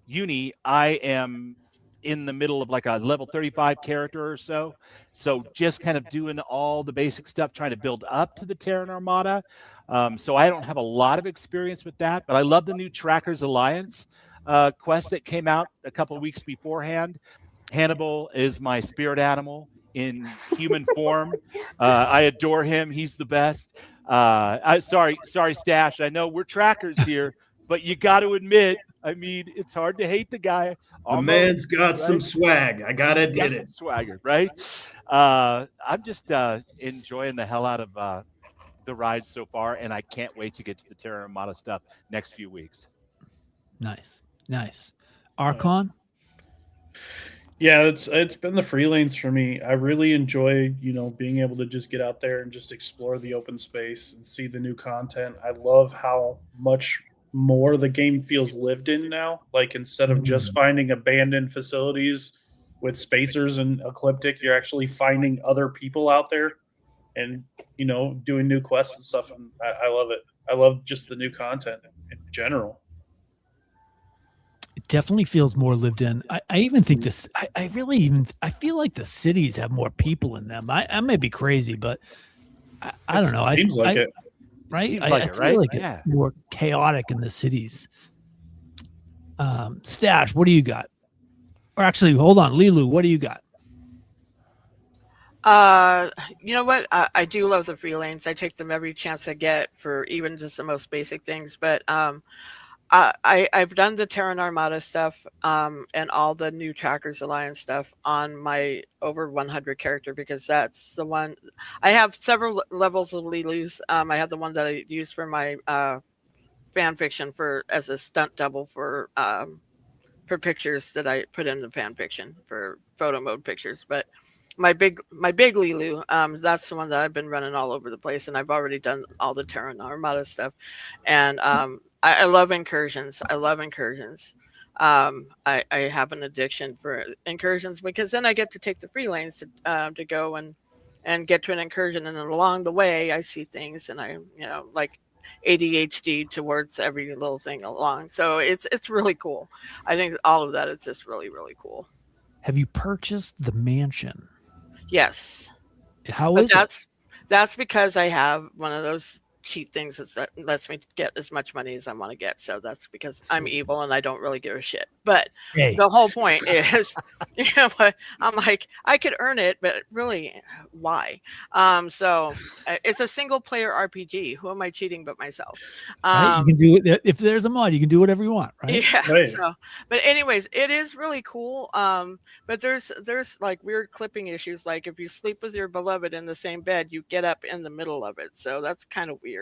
Uni, I am in the middle of like a level 35 character or so. So just kind of doing all the basic stuff, trying to build up to the Terran Armada. So I don't have a lot of experience with that, but I love the new Trackers Alliance quest that came out a couple of weeks beforehand. Hannibal is my spirit animal in human form. I adore him. He's the best. Sorry, Stash. I know we're trackers here, but you got to admit, I mean, it's hard to hate the guy. The man's got some swag. I got to admit it. Swagger, right? I'm just enjoying the hell out of the ride so far, and I can't wait to get to the Terra Armada stuff next few weeks. Nice. Archon? Yeah, it's been the free lanes for me. I really enjoy, being able to just get out there and just explore the open space and see the new content. I love how much more the game feels lived in now. Like instead of just finding abandoned facilities with spacers and ecliptic, you're actually finding other people out there and doing new quests and stuff. And I love it. I love just the new content in general. It definitely feels more lived in. I even think this. I feel like the cities have more people in them. I may be crazy, but I don't know. Seems like it. Right? Seems like I it, feel right? like Yeah. it's more chaotic in the cities. Stash, what do you got? Or actually, hold on, Lilu, what do you got? You know what? I do love the free lanes. I take them every chance I get for even just the most basic things. But I've done the Terran Armada stuff and all the new Trackers Alliance stuff on my over 100 character because that's the one. I have several levels of Lilus. I have the one that I use for my fan fiction as a stunt double for pictures that I put in the fan fiction for photo mode pictures. But my big Lilu, that's the one that I've been running all over the place, and I've already done all the Terran Armada stuff, and I love incursions. I love incursions. I have an addiction for incursions because then I get to take the free lanes to go and get to an incursion, and along the way I see things, and I like ADHD towards every little thing along. So it's really cool. I think all of that is just really, really cool. Have you purchased the mansion? Yes. How is it? That's because I have one of those cheat things that lets me get as much money as I want to get. So that's because I'm evil and I don't really give a shit. But the whole point is, I'm like, I could earn it, but really, why? So it's a single player RPG. Who am I cheating but myself? Right? You can do it if there's a mod. You can do whatever you want, right? Yeah. Right. So, but anyways, it is really cool. But there's like weird clipping issues. Like if you sleep with your beloved in the same bed, you get up in the middle of it. So that's kind of weird.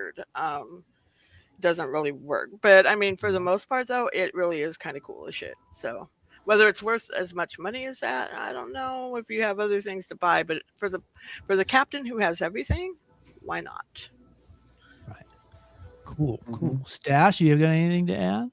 Doesn't really work. But I mean, for the most part, though, it really is kind of cool as shit. So whether it's worth as much money as that, I don't know. If you have other things to buy, but for the captain who has everything, why not? Right. Cool. Stash, you got anything to add?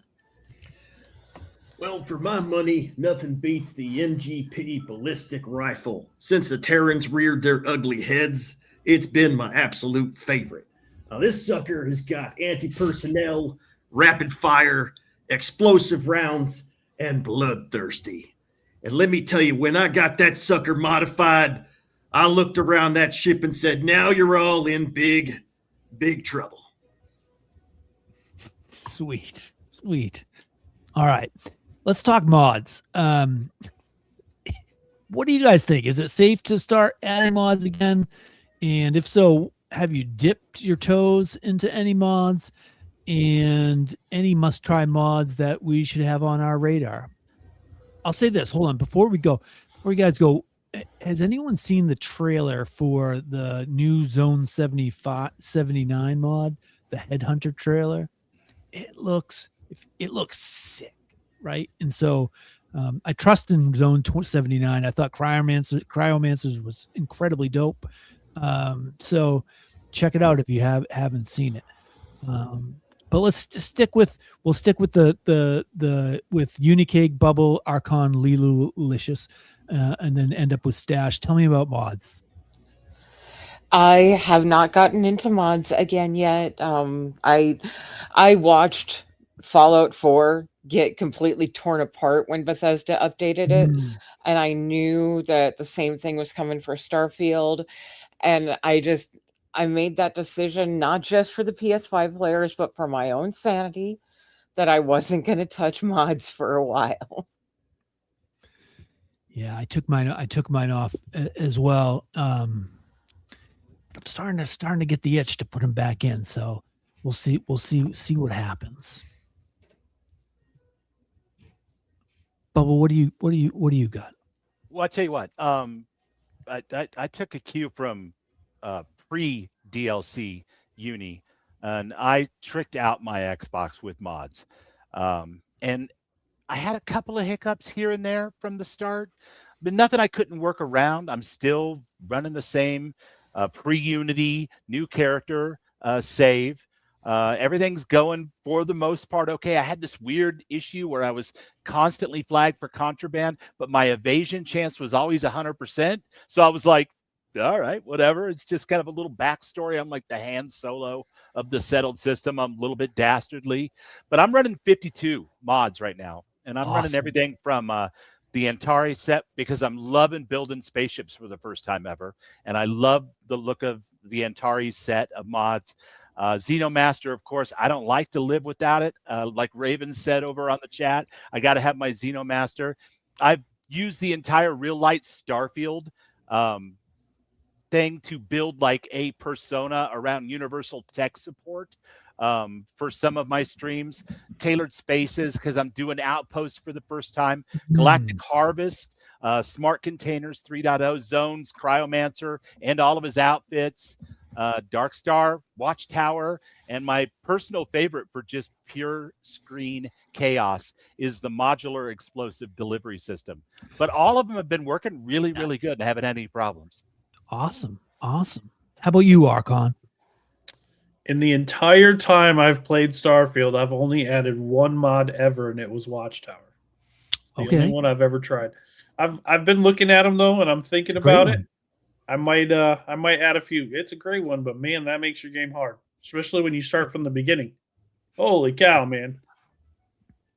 Well, for my money, nothing beats the MGP ballistic rifle. Since the Terrans reared their ugly heads, it's been my absolute favorite. Now, this sucker has got anti-personnel, rapid fire, explosive rounds, and bloodthirsty. And let me tell you, when I got that sucker modified, I looked around that ship and said, now you're all in big, big trouble. Sweet. All right. Let's talk mods. What do you guys think? Is it safe to start adding mods again? And if so, have you dipped your toes into any mods and any must-try mods that we should have on our radar? I'll say this. Hold on. Before you guys go, has anyone seen the trailer for the new Zone 79 mod, the Headhunter trailer? It looks sick, right? And so I trust in Zone 79. I thought Cryomancers was incredibly dope. So check it out if you haven't seen it. But let's just stick with the with Unicake, Bubble, Archon, Lilu, Licious, and then end up with Stash. Tell me about mods. I have not gotten into mods again yet. I watched Fallout 4 get completely torn apart when Bethesda updated it, and I knew that the same thing was coming for Starfield, and I made that decision not just for the PS5 players, but for my own sanity, that I wasn't going to touch mods for a while. Yeah, I took mine off as well. I'm starting to get the itch to put them back in. So we'll see what happens. Bubble, what do you got? Well, I tell you what. I took a cue from pre-DLC Uni, and I tricked out my Xbox with mods. And I had a couple of hiccups here and there from the start, but nothing I couldn't work around. I'm still running the same pre-Unity new character save. Everything's going for the most part okay. I had this weird issue where I was constantly flagged for contraband, but my evasion chance was always 100%. So I was like, all right, whatever. It's just kind of a little backstory. I'm like the Han Solo of the settled system. I'm a little bit dastardly, but I'm running 52 mods right now, and I'm running everything from the Antari set because I'm loving building spaceships for the first time ever, and I love the look of the Antari set of mods. Xenomaster, of course, I don't like to live without it. Like Raven said over on the chat, I got to have my Xenomaster. I've used the entire real light Starfield thing to build like a persona around universal tech support for some of my streams. Tailored spaces because I'm doing outposts for the first time. Galactic Harvest, Smart Containers 3.0, Zones, Cryomancer, and all of his outfits. Darkstar, Watchtower, and my personal favorite for just pure screen chaos is the modular explosive delivery system. But all of them have been working really, really good and haven't had any problems. Awesome. How about you, Archon? In the entire time I've played Starfield, I've only added one mod ever, and it was Watchtower. It's the only one I've ever tried. I've been looking at them though, and I'm thinking about it. I might add a few. It's a great one, but man, that makes your game hard, especially when you start from the beginning. Holy cow, man!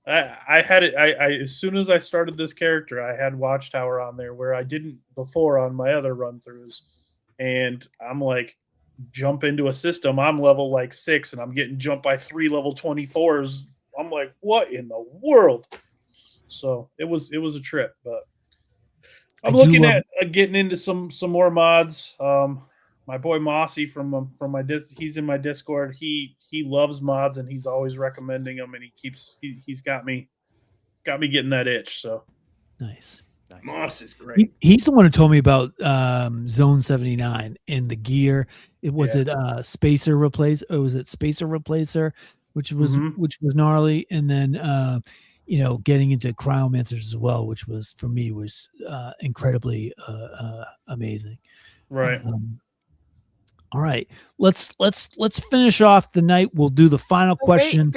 I had it. I as soon as I started this character, I had Watchtower on there where I didn't before on my other run throughs, and I'm like, jump into a system. I'm level like 6, and I'm getting jumped by 3 level 24s. I'm like, what in the world? So it was a trip, but. I'm looking at getting into some more mods. My boy Mossy from my he's in my Discord. He loves mods and he's always recommending them, and he's got me getting that itch. So nice. Moss is great. He's the one who told me about Zone 79 and the gear. It was Spacer Replace. Or was it Spacer Replacer, which was gnarly, and then getting into Cryomancers as well, which was for me was incredibly amazing. Right. All right. Let's finish off the night. We'll do the final question.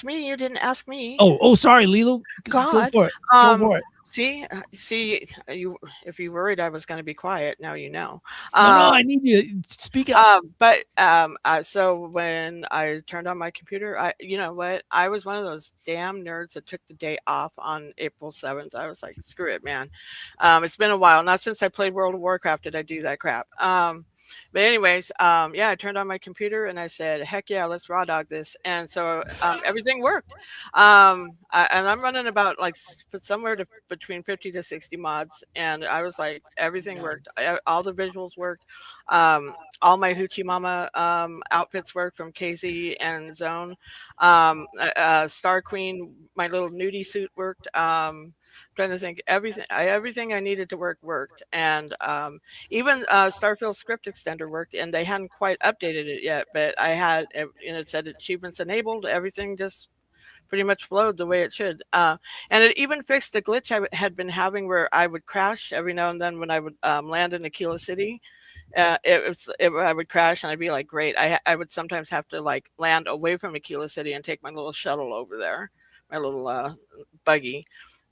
Wait, you didn't ask me. Oh, sorry, Lilo. God. Go for it. See, you. If you worried I was going to be quiet, now you know. No, I need you to speak up. So when I turned on my computer, you know what? I was one of those damn nerds that took the day off on April 7th. I was like, screw it, man. It's been a while. Not since I played World of Warcraft did I do that crap. But anyways, I turned on my computer and I said, heck yeah, let's raw dog this. And so everything worked. And I'm running about like somewhere between 50 to 60 mods. And I was like, everything worked. All the visuals worked. All my Hoochie Mama outfits worked from KZ and Zone. Star Queen, my little nudie suit worked. Trying to think, everything I needed to worked, and even Starfield script extender worked, and they hadn't quite updated it yet, but I had, and it said achievements enabled. Everything just pretty much flowed the way it should, and it even fixed the glitch I had been having where I would crash every now and then when I would land in Aquila City. I would crash and I'd be like, great. I would sometimes have to like land away from Aquila City and take my little shuttle over there, my little buggy.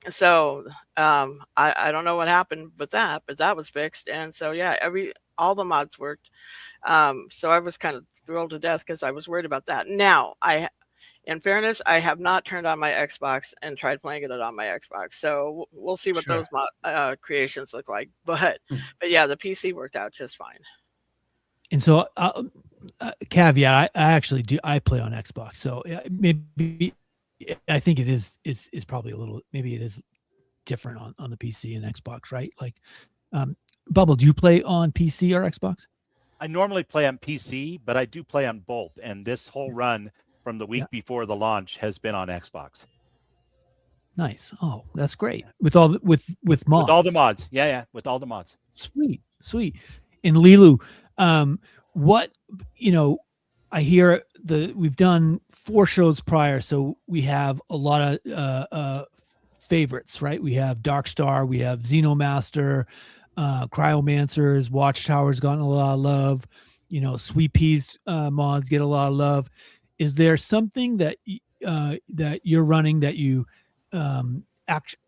So I don't know what happened with that, but that was fixed. And so all the mods worked. So I was kind of thrilled to death because I was worried about that. Now in fairness, I have not turned on my Xbox and tried playing it on my Xbox. So we'll see what those creations look like. But yeah, the PC worked out just fine. And so caveat, I actually do. I play on Xbox. So maybe I think it is probably a little, maybe it is different on the PC and Xbox, right? Like, Bubble, do you play on PC or Xbox? I normally play on PC, but I do play on both. And this whole run from the week before the launch has been on Xbox. Nice. Oh, that's great. With mods. With all the mods. Yeah. With all the mods. Sweet. And Lilu, what, I hear we've done 4 shows prior, so we have a lot of favorites, right? We have Darkstar, we have Xenomaster, Cryomancers, Watchtower's gotten a lot of love. Sweet Peas mods get a lot of love. is there something that that you're running that you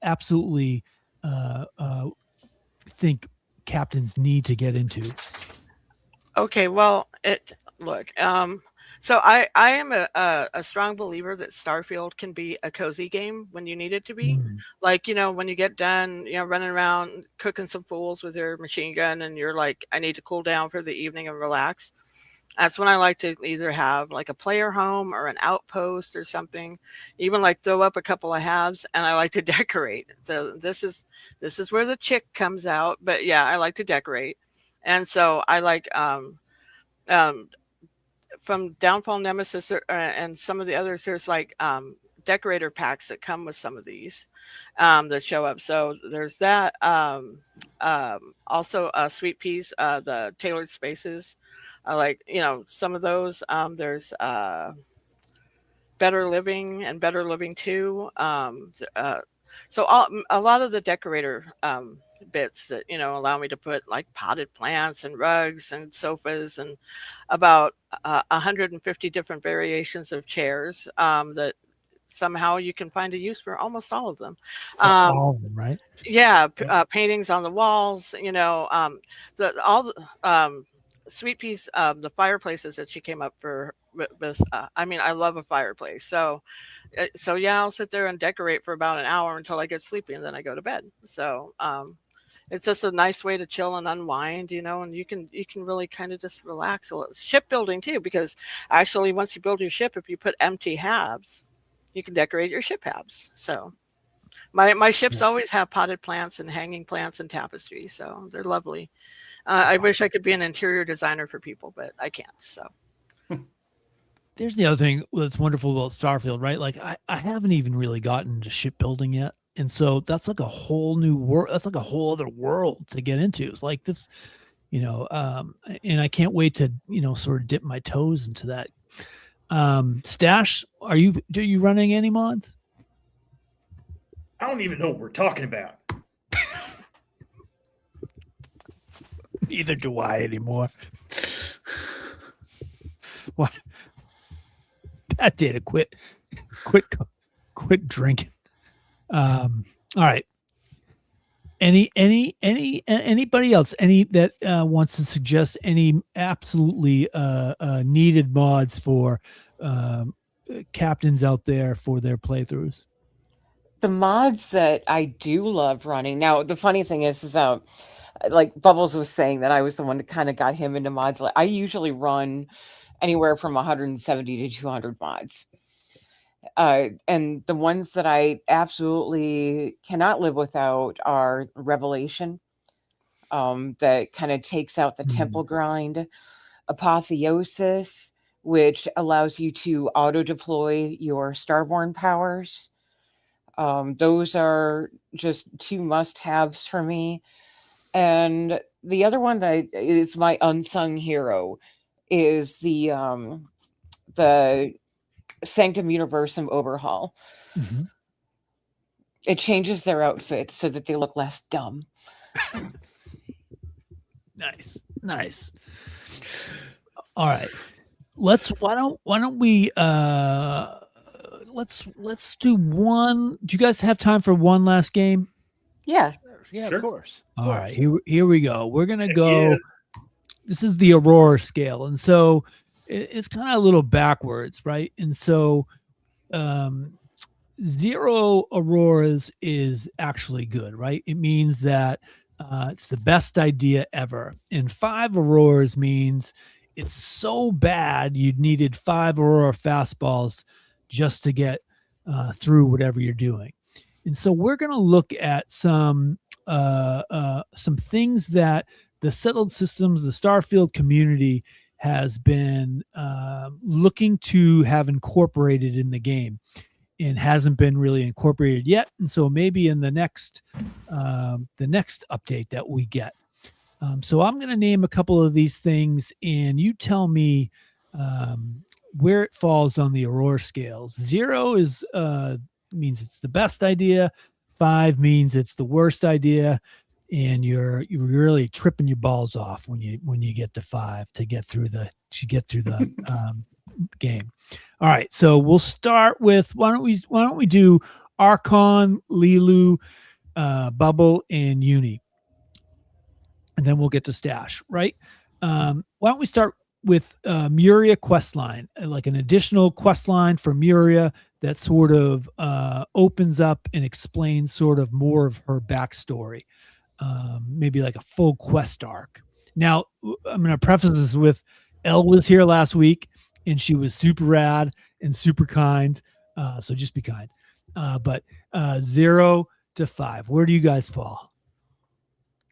absolutely think captains need to get into? Okay, well, look. So I am a strong believer that Starfield can be a cozy game when you need it to be. Mm. Like, when you get done, running around cooking some fools with your machine gun, and you're like, I need to cool down for the evening and relax. That's when I like to either have like a player home or an outpost or something, even like throw up a couple of halves, and I like to decorate. So this is where the chick comes out. But yeah, I like to decorate. And so I like um from Downfall Nemesis and some of the others, there's like decorator packs that come with some of these that show up. So there's that. Also, Sweet Peas, the tailored spaces. I like, some of those. There's Better Living and Better Living 2. So a lot of the decorator bits that allow me to put like potted plants and rugs and sofas and about 150 different variations of chairs that somehow you can find a use for almost all of them. All of them, right? Yeah, paintings on the walls. All the Sweet Peas, the fireplaces that she came up for with. I mean, I love a fireplace. So yeah, I'll sit there and decorate for about an hour until I get sleepy, and then I go to bed. So it's just a nice way to chill and unwind, and you can really kind of just relax a little. Shipbuilding too, because actually once you build your ship, if you put empty halves, you can decorate your ship halves. So my ships always have potted plants and hanging plants and tapestry, so they're lovely. I wish I could be an interior designer for people, but I can't. So there's the other thing that's wonderful about Starfield, right? Like I haven't even really gotten into shipbuilding yet. And so that's like a whole new world. That's like a whole other world to get into. It's like this, and I can't wait to, sort of dip my toes into that. Stash, are you running any mods? I don't even know what we're talking about. Neither do I anymore. What? That did quit drinking. All right. Anybody else? Any that wants to suggest any absolutely needed mods for captains out there for their playthroughs? The mods that I do love running. Now, the funny thing is like Bubbles was saying that I was the one that kind of got him into mods. Like, I usually run anywhere from 170 to 200 mods. And the ones that I absolutely cannot live without are Revelation, that kind of takes out the temple grind, Apotheosis, which allows you to auto deploy your Starborn powers. Those are just two must-haves for me. And the other one that is my unsung hero is the Sanctum Universum overhaul. Mm-hmm. It changes their outfits so that they look less dumb. Nice. All right. Why don't we let's do one. Do you guys have time for one last game? Yeah. Yeah, Sure. of course. All right, here we go. We're gonna Heck go. yeah. This is the Aurora scale, and so it's kind of a little backwards, right? And so 0 Auroras is actually good, right? It means that it's the best idea ever, and 5 Auroras means it's so bad you needed 5 Aurora fastballs just to get through whatever you're doing. And so we're going to look at some things that the Settled Systems, the Starfield community has been looking to have incorporated in the game and hasn't been really incorporated yet. And so maybe in the next update that we get. So I'm going to name a couple of these things and you tell me where it falls on the Aurora scales. 0 is means it's the best idea. 5 means it's the worst idea, and you're really tripping your balls off when you get to 5 to get through the game. All right, so we'll start with why don't we do Archon, Lilu, Bubble, and Uni, and then we'll get to Stash. Right? Why don't we start with Muria questline, like an additional questline for Muria that sort of opens up and explains sort of more of her backstory, maybe like a full quest arc. Now, I'm going to preface this with Elle was here last week, and she was super rad and super kind. So just be kind. But 0 to 5, where do you guys fall?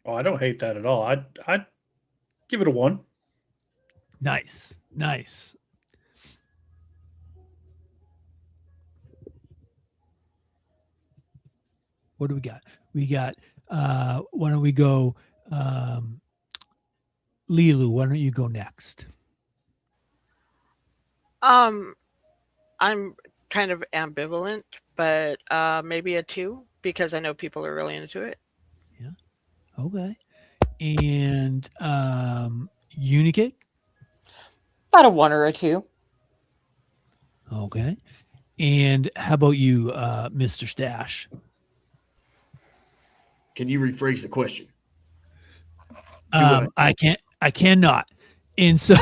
Oh, I don't hate that at all. I'd give it a 1. Nice. What do we got? We got, why don't we go, Lilu, why don't you go next? I'm kind of ambivalent, but maybe a 2 because I know people are really into it. Yeah. Okay. And Unicake? About a 1 or a 2. Okay. And how about you, Mr. Stash? Can you rephrase the question? I cannot. And so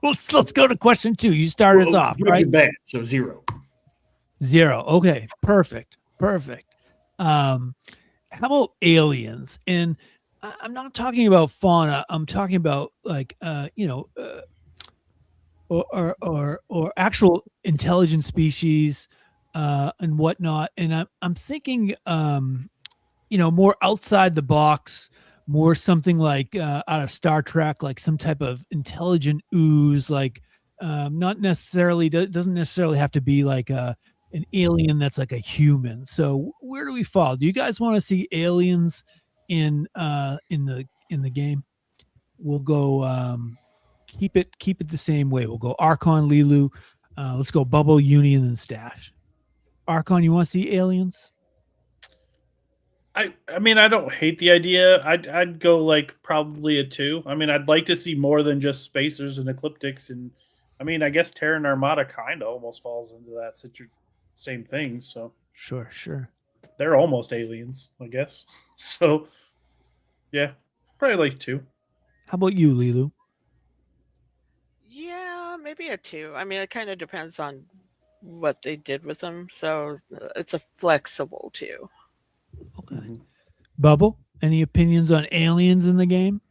let's go to question 2. You start us off, right? Bad, so 0. 0. Okay. Perfect. How about aliens? And I'm not talking about fauna. I'm talking about like or actual intelligent species and whatnot. And I'm thinking more outside the box, more something like out of Star Trek, like some type of intelligent ooze, like not necessarily doesn't necessarily have to be like an alien that's like a human. So where do we fall? Do you guys want to see aliens in the game? We'll go keep it the same way. We'll go Archon, Lilu. Let's go Bubble, Uni, and then Stash. Archon, you want to see aliens? I mean, I don't hate the idea. I'd go like probably a 2. I mean, I'd like to see more than just spacers and ecliptics, and I mean, I guess Terran Armada kind of almost falls into that same thing. So Sure. They're almost aliens, I guess. So yeah, probably like 2. How about you, Lilu? Yeah, maybe a 2. I mean, it kind of depends on what they did with them, so it's a flexible 2. Okay. Mm-hmm. Bubble, any opinions on aliens in the game?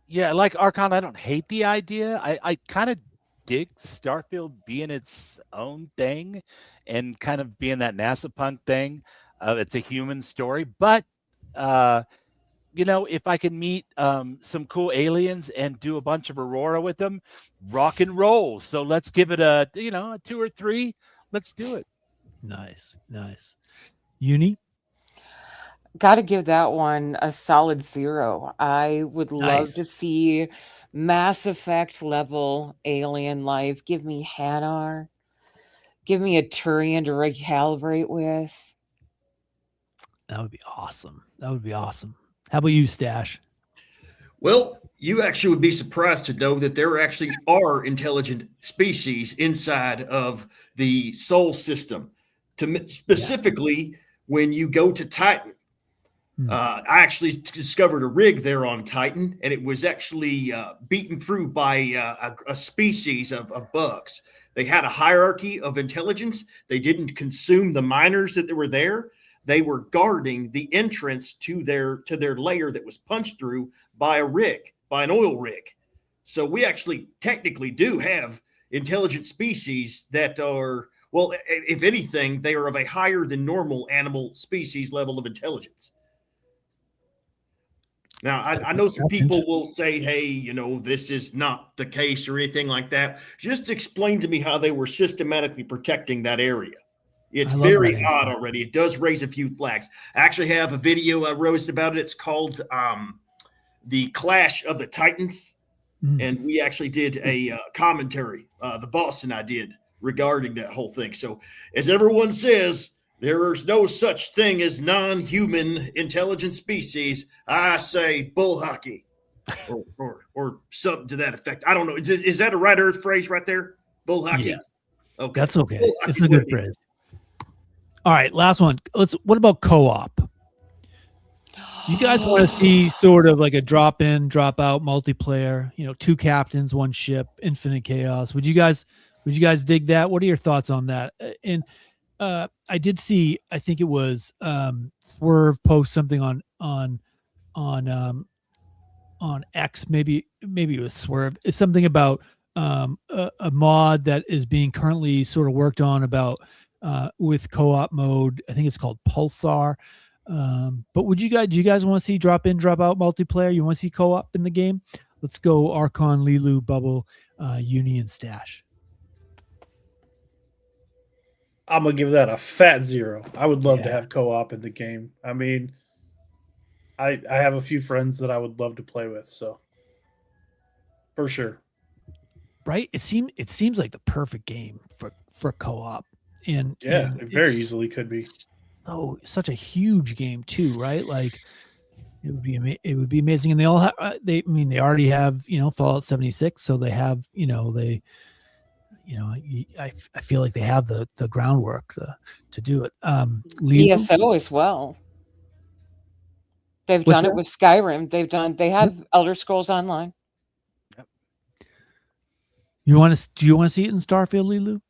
Yeah, like Archon, I don't hate the idea. I kind of dig Starfield being its own thing and kind of being that NASA punk thing. It's a human story, but if I can meet some cool aliens and do a bunch of Aurora with them, rock and roll. So let's give it a 2 or 3. Let's do it. Nice. Uni? Got to give that one a solid 0. I would love to see Mass Effect level alien life. Give me Hanar. Give me a Turian to recalibrate with. That would be awesome. How about you, Stash? Well, you actually would be surprised to know that there actually are intelligent species inside of the Sol system. Specifically, when you go to Titan. I actually discovered a rig there on Titan, and it was actually beaten through by a species of bugs. They had a hierarchy of intelligence. They didn't consume the miners that were there. They were guarding the entrance to their layer that was punched through by an oil rig. So we actually technically do have intelligent species that are, well, if anything, they are of a higher than normal animal species level of intelligence. Now, I know some people will say, hey, this is not the case or anything like that. Just explain to me how they were systematically protecting that area. It's very odd already. It does raise a few flags. I actually have a video I wrote about it. It's called The Clash of the Titans. And we actually did a commentary, the boss and I did, regarding that whole thing. So as everyone says, there is no such thing as non-human intelligent species. I say bull hockey. or something to that effect. I don't know. Is that a right Earth phrase right there? Bull hockey. Yeah. Okay, That's okay. Bull It's hockey's a what good it is. phrase. All right, last one. What about co-op? You guys want to see sort of like a drop in, drop out multiplayer, 2 captains, 1 ship, infinite chaos. Would you guys dig that? What are your thoughts on that? And I did see, I think it was Swerve post something on X, maybe it was Swerve. It's something about a mod that is being currently sort of worked on about with co-op mode. I think it's called Pulsar. But do you guys want to see drop in, drop out multiplayer? You want to see co-op in the game? Let's go Archon, Lilu, Bubble, Uni, and Stash. I'm gonna give that a fat 0. I would love to Yeah. have co-op in the game. I mean, I have a few friends that I would love to play with, so for sure. Right? It seems like the perfect game for co-op. And Yeah, and it very it's easily could be. such a huge game too, right? Like it would be amazing. And they all have they already have Fallout 76, so they have I feel like they have the groundwork to do it. Lilu? ESO as well. They've What's done it that? with Skyrim. They have Elder Scrolls Online. Do you want to see it in Starfield, Lilu?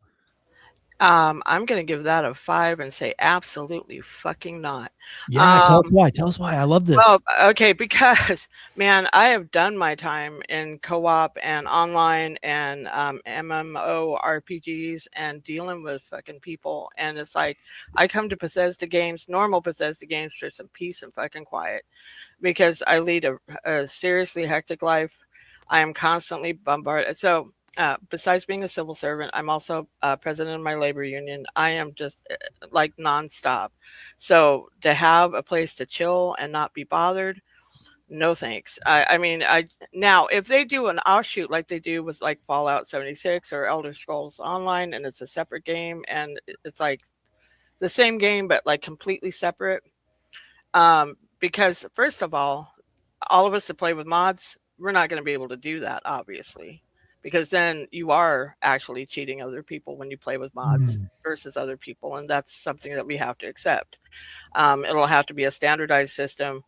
I'm going to give that a 5 and say absolutely fucking not. Yeah, tell us why. I love this. Well, okay, because man, I have done my time in co-op and online and MMO RPGs and dealing with fucking people, and it's like I come to Bethesda games, normal Bethesda games, for some peace and fucking quiet, because I lead a seriously hectic life. I am constantly bombarded. So besides being a civil servant, I'm also president of my labor union. I am just like nonstop. So to have a place to chill and not be bothered, no thanks. I mean, now if they do an offshoot like they do with like Fallout 76 or Elder Scrolls Online, and it's a separate game and it's like the same game but like completely separate. Because first of all of us that play with mods, we're not going to be able to do that, obviously, because then you are actually cheating other people when you play with mods versus other people, and that's something that we have to accept. It'll have to be a standardized system.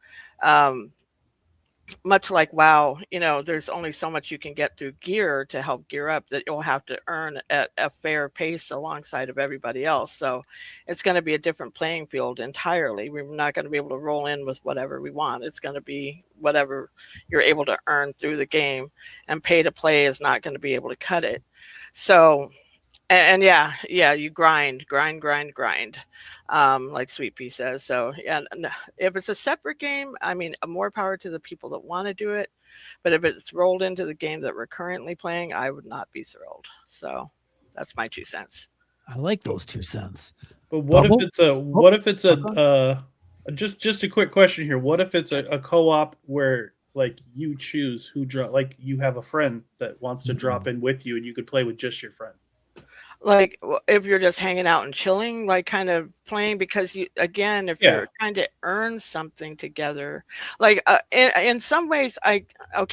Much like WoW, there's only so much you can get through gear to help gear up, that you'll have to earn at a fair pace alongside of everybody else. So it's going to be a different playing field entirely. We're not going to be able to roll in with whatever we want. It's going to be whatever you're able to earn through the game, and pay to play is not going to be able to cut it. So, and yeah, you grind, like Sweet Pea says. So yeah, if it's a separate game, I mean, more power to the people that want to do it. But if it's rolled into the game that we're currently playing, I would not be thrilled. So that's my 2 cents. I like those 2 cents. But what Bubble? if it's just a quick question here. What if it's a co-op where like you choose who like you have a friend that wants to drop in with you and you could play with just your friend? Like if you're just hanging out and chilling, like kind of playing, because if you're trying to earn something together, like in some ways,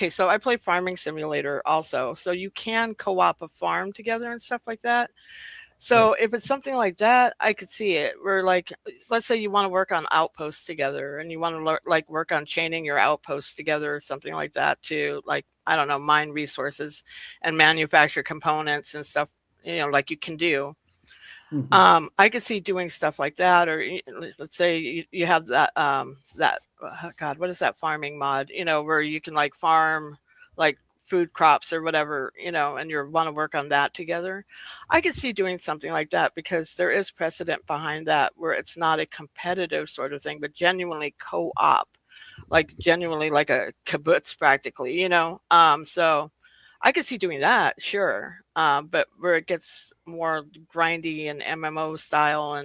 so I play Farming Simulator also, so you can co-op a farm together and stuff like that. So if it's something like that, I could see it. Where like, let's say you want to work on outposts together, and you want to like work on chaining your outposts together or something like that to, like, I don't know, mine resources and manufacture components and stuff, like you can do. I could see doing stuff like that. Or let's say you have that God, what is that farming mod, where you can like farm like food crops or whatever, and you want to work on that together. I could see doing something like that, because there is precedent behind that, where it's not a competitive sort of thing, but genuinely co-op, like genuinely like a kibbutz practically, so I could see doing that, sure. But where it gets more grindy and MMO style,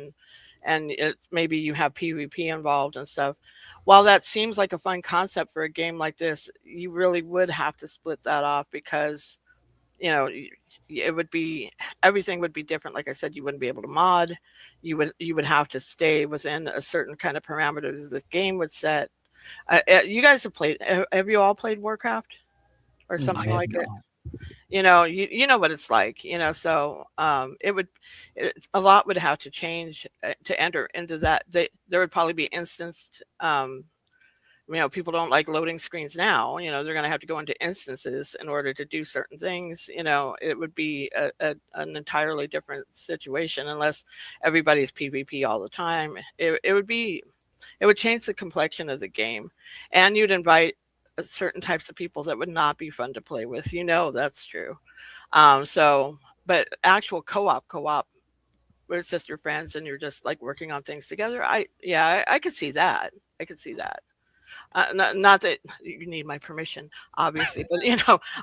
and maybe you have PvP involved and stuff. While that seems like a fun concept for a game like this, you really would have to split that off, because it would be, everything would be different. Like I said, you wouldn't be able to mod. You would have to stay within a certain kind of parameters the game would set. You guys have played. Have you all played Warcraft or something have like it? not. You know what it's like. So a lot would have to change to enter into that. There would probably be instanced. People don't like loading screens now. They're going to have to go into instances in order to do certain things. It would be an entirely different situation unless everybody's PvP all the time. It would change the complexion of the game, and you'd invite certain types of people that would not be fun to play with. That's true. But actual co-op, where it's just your friends and you're just like working on things together. I could see that. I could see that. Not that you need my permission, obviously, but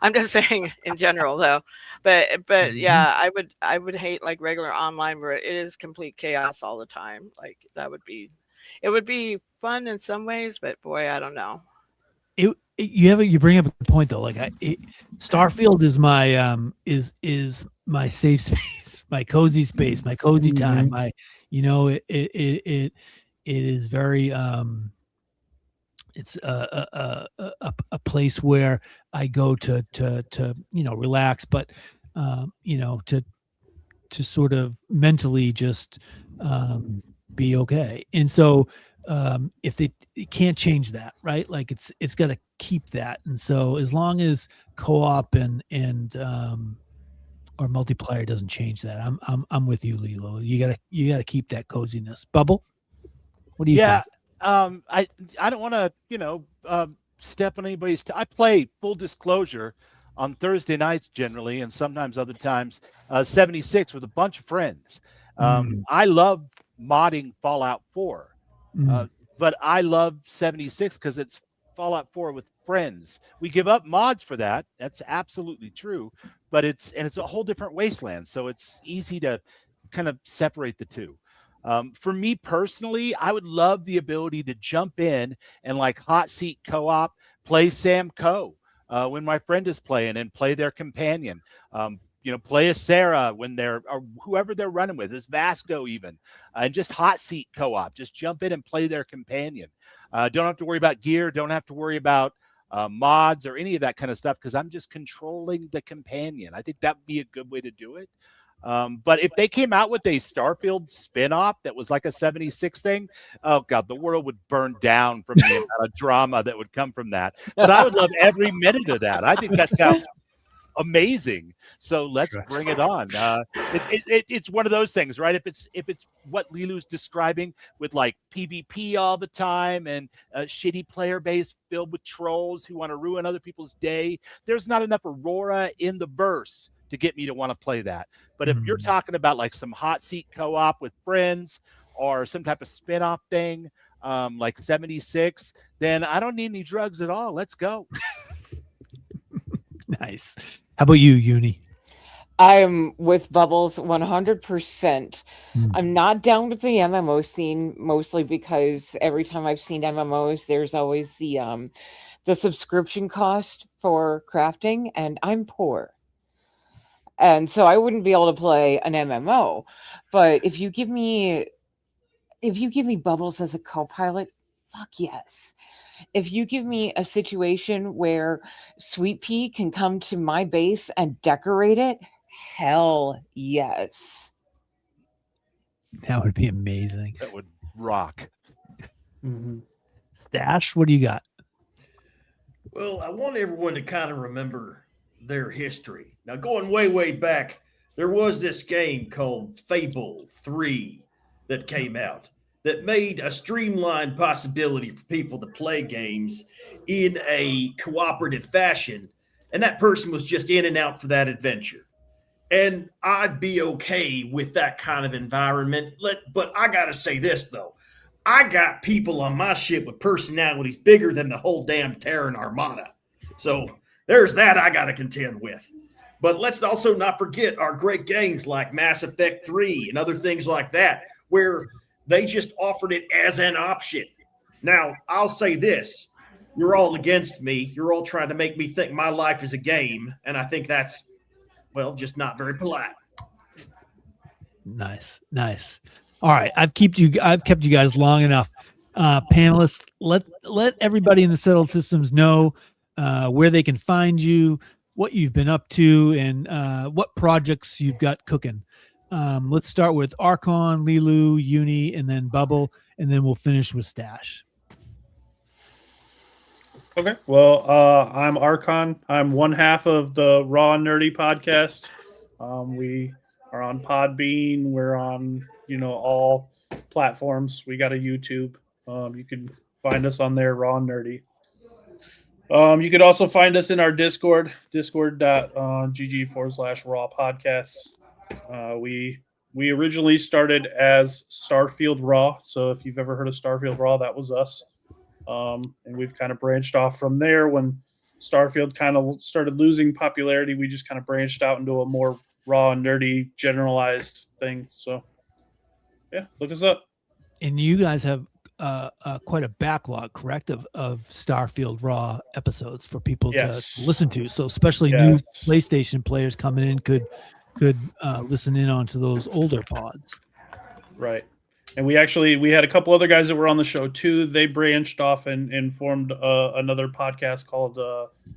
I'm just saying in general, though. But yeah, I would hate like regular online where it is complete chaos all the time. Like it would be fun in some ways, but boy, I don't know. You bring up a good point though. Like Starfield is my is my safe space, my cozy space, my cozy time. It is very it's a place where I go to relax, but to sort of mentally just be okay. And so if it can't change that, right? Like it's got to keep that. And so as long as co-op and or multiplayer doesn't change that, I'm with you, Lilo. You gotta keep that coziness. Bubble, what do you think? I don't want to step on anybody's I play, full disclosure, on Thursday nights generally, and sometimes other times 76 with a bunch of friends. I love modding Fallout 4, but I love 76 because it's Fallout 4 with friends. We give up mods for that. That's absolutely true, but it's a whole different wasteland, so it's easy to kind of separate the two. For me personally, I would love the ability to jump in and like hot seat co-op, play Sam Coe when my friend is playing and play their companion. Play as Sarah when they're, or whoever they're running with, as Vasco even, and just hot seat co-op. Just jump in and play their companion. Don't have to worry about gear. Don't have to worry about mods or any of that kind of stuff because I'm just controlling the companion. I think that would be a good way to do it. But if they came out with a Starfield spinoff that was like a 76 thing, oh God, the world would burn down from the amount of drama that would come from that. But I would love every minute of that. I think that sounds amazing. So let's bring it on. It's one of those things, right? If it's what Lilu's describing with like PvP all the time and a shitty player base filled with trolls who want to ruin other people's day, there's not enough Aurora in the verse to get me to want to play that. But if you're talking about like some hot seat co-op with friends or some type of spin-off thing, like 76, then I don't need any drugs at all. Let's go. Nice. How about you, Uni? I'm with Bubbles 100%. I'm not down with the MMO scene, mostly because every time I've seen MMOs, there's always the subscription cost for crafting, and I'm poor. And so I wouldn't be able to play an MMO. But if you give me Bubbles as a co-pilot, fuck yes. If you give me a situation where Sweet Pea can come to my base and decorate it, hell yes. That would be amazing. That would rock. Stash, what do you got? Well, I want everyone to kind of remember their history. Now, going way, way back, there was this game called Fable 3 that came out that made a streamlined possibility for people to play games in a cooperative fashion. And that person was just in and out for that adventure. And I'd be okay with that kind of environment. But I got to say this, though. I got people on my ship with personalities bigger than the whole damn Terran Armada. So there's that I got to contend with. But let's also not forget our great games like Mass Effect 3 and other things like that, where they just offered it as an option. Now, I'll say this. You're all against me. You're all trying to make me think my life is a game. And I think that's, well, just not very polite. Nice. All right. I've kept you guys long enough. Panelists, let everybody in the Settled Systems know where they can find you, what you've been up to, and what projects you've got cooking. Let's start with Archon, Lilu, Uni, and then Bubble, and then we'll finish with Stash. Okay. Well, I'm Archon. I'm one half of the Raw and Nerdy podcast. We are on Podbean. We're on, all platforms. We got a YouTube. You can find us on there, Raw and Nerdy. You could also find us in our Discord, discord.gg/Raw Podcasts. We originally started as Starfield Raw. So if you've ever heard of Starfield Raw, that was us. And we've kind of branched off from there. When Starfield kind of started losing popularity, we just kind of branched out into a more raw and nerdy generalized thing. So yeah, look us up. And you guys have quite a backlog, correct, of Starfield Raw episodes for people to listen to. So especially new PlayStation players coming in could listen in onto those older pods. Right. And we had a couple other guys that were on the show too. They branched off and formed another podcast called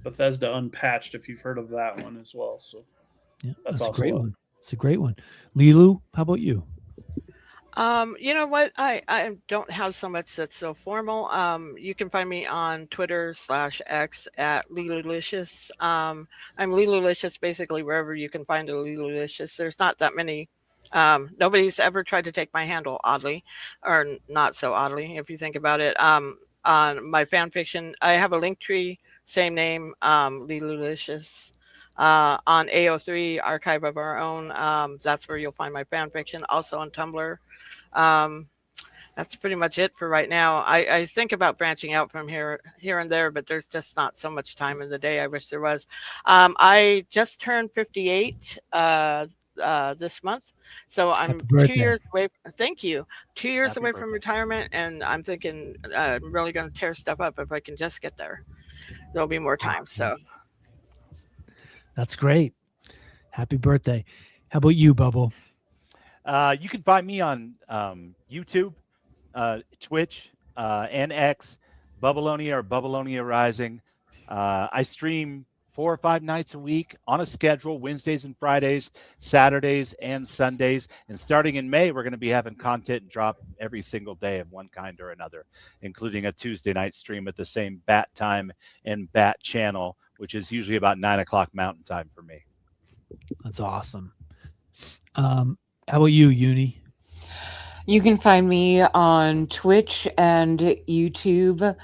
Bethesda Unpatched, if you've heard of that one as well. So yeah, that's a great one. It's a great one. Lilu, how about you? You know what? I don't have so much that's so formal. You can find me on Twitter/X at Lilulicious. I'm Lilulicious basically wherever you can find a Lilulicious. There's not that many. Nobody's ever tried to take my handle, oddly, or not so oddly, if you think about it. On my fan fiction, I have a link tree, same name, Lilulicious. On AO3 Archive of Our Own, that's where you'll find my fan fiction. Also on Tumblr. That's pretty much it for right now. I think about branching out from here and there, but there's just not so much time in the day. I wish there was. I just turned 58 this month, so I'm 2 years away. Thank you. 2 years away from retirement, and I'm thinking I'm really going to tear stuff up if I can just get there. There'll be more time. So that's great. Happy birthday. How about you, Bubble? You can find me on YouTube, Twitch, and X, Bubbleonia or Bubbleonia Rising. I stream 4 or 5 nights a week on a schedule, Wednesdays and Fridays, Saturdays and Sundays. And starting in May, we're going to be having content drop every single day of one kind or another, including a Tuesday night stream at the same bat time and bat channel, which is usually about 9 o'clock Mountain Time for me. That's awesome. How about you, Uni? You can find me on Twitch and YouTube.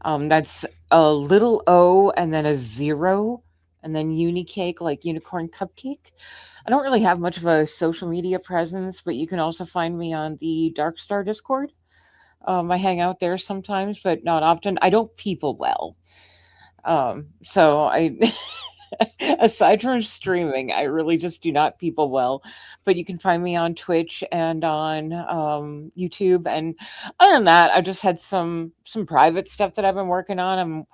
That's a little O and then a 0 and then Unicake, like unicorn cupcake. I don't really have much of a social media presence, but you can also find me on the Dark Star Discord. I hang out there sometimes, but not often. I don't people well. So I, aside from streaming, I really just do not people well, but you can find me on Twitch and on YouTube. And other than that, I just had some private stuff that I've been working on. I'm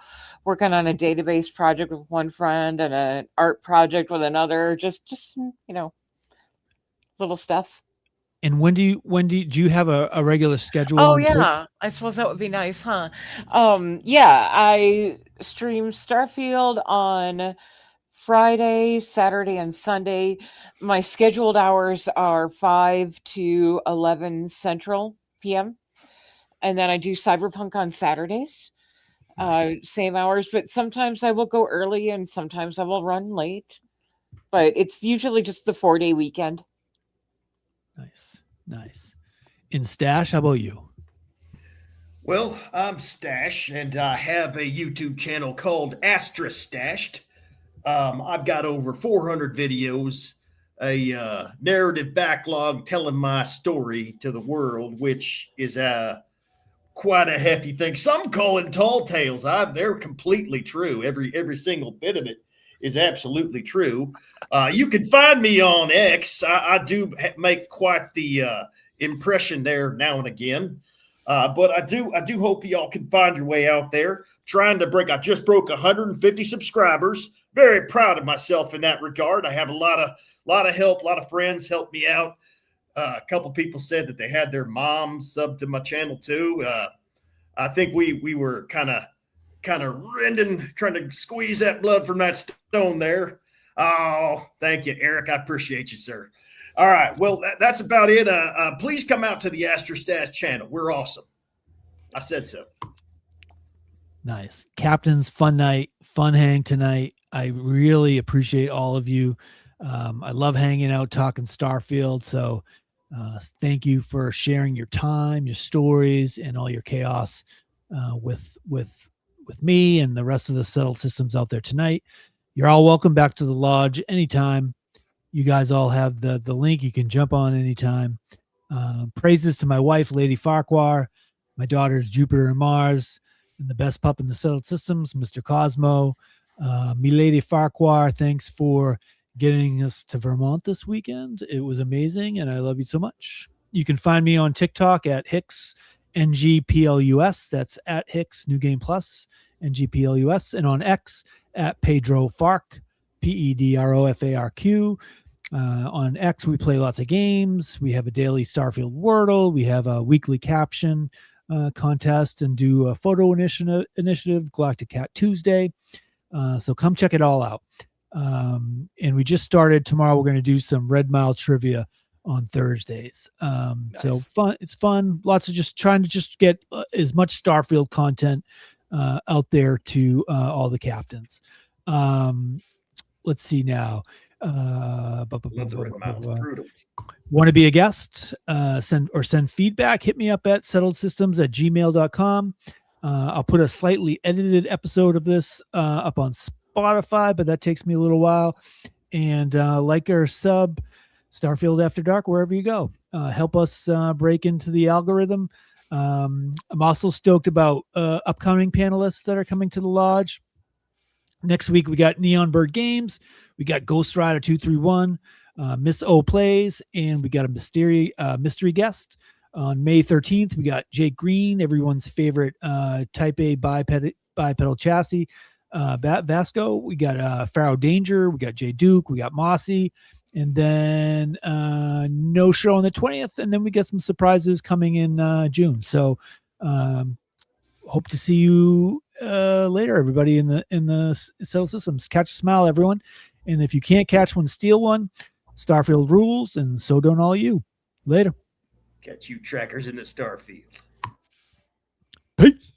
working on a database project with one friend and an art project with another, just little stuff. And when do you have a regular schedule? Oh yeah, I suppose that would be nice, huh? Yeah, I stream Starfield on Friday, Saturday, and Sunday. My scheduled hours are 5 to 11 Central PM, and then I do Cyberpunk on Saturdays. Nice. Same hours, but sometimes I will go early and sometimes I will run late. But it's usually just the 4-day weekend. Nice. In Stash, how about you? Well, I'm Stash, and I have a YouTube channel called Astra Stashed. I've got over 400 videos, a narrative backlog telling my story to the world, which is quite a hefty thing. Some call it tall tales. They're completely true. Every single bit of it is absolutely true. You can find me on X. I do make quite the impression there now and again. But I do hope y'all can find your way out there. I just broke 150 subscribers. Very proud of myself in that regard. I have a lot of help. A lot of friends helped me out. A couple people said that they had their mom sub to my channel too. I think we were kind of rending, trying to squeeze that blood from that stone there. Oh, thank you, Eric. I appreciate you, sir. All right. Well, that's about it. Please come out to the Astrostash channel. We're awesome. I said so. Nice. Captain's fun night, fun hang tonight. I really appreciate all of you. I love hanging out, talking Starfield. So thank you for sharing your time, your stories, and all your chaos with me and the rest of the Settled Systems out there tonight. You're all welcome back to the lodge anytime. You guys all have the link. You can jump on anytime. Praises to my wife, Lady Farquhar, my daughters, Jupiter and Mars, and the best pup in the Settled Systems, Mr. Cosmo. Me Lady Farquhar, thanks for getting us to Vermont this weekend. It was amazing, and I love you so much. You can find me on TikTok at Hicks NGPLUS. That's at Hicks New Game Plus NGPLUS, and on X at Pedro Fark, PEDROFARQ. On X, we play lots of games. We have a daily Starfield Wordle. We have a weekly caption contest and do a photo initiative, Galactic Cat Tuesday. So come check it all out. And we just started. Tomorrow we're going to do some Red Mile trivia on Thursdays. Nice. So fun. It's fun. Lots of just trying to just get as much Starfield content out there to all the captains. Let's see now. Want to be a guest? Send feedback. Hit me up at settledsystems@gmail.com. I'll put a slightly edited episode of this up on Spotify, but that takes me a little while. And like or sub Starfield After Dark wherever you go. Help us break into the algorithm. I'm also stoked about upcoming panelists that are coming to the lodge. Next week, we got Neon Bird Games. We got Ghost Rider 231, Miss O Plays, and we got a mystery guest. On May 13th, we got Jake Green, everyone's favorite Type A bipedal chassis, Vasco. We got Pharaoh Danger. We got Jay Duke. We got Mossy. And then no show on the 20th. And then we got some surprises coming in June. So hope to see you later, everybody in the Settled Systems. Catch a smile, everyone. And if you can't catch one, steal one. Starfield rules, and so don't all you. Later. Catch you trackers in the Starfield. Peace.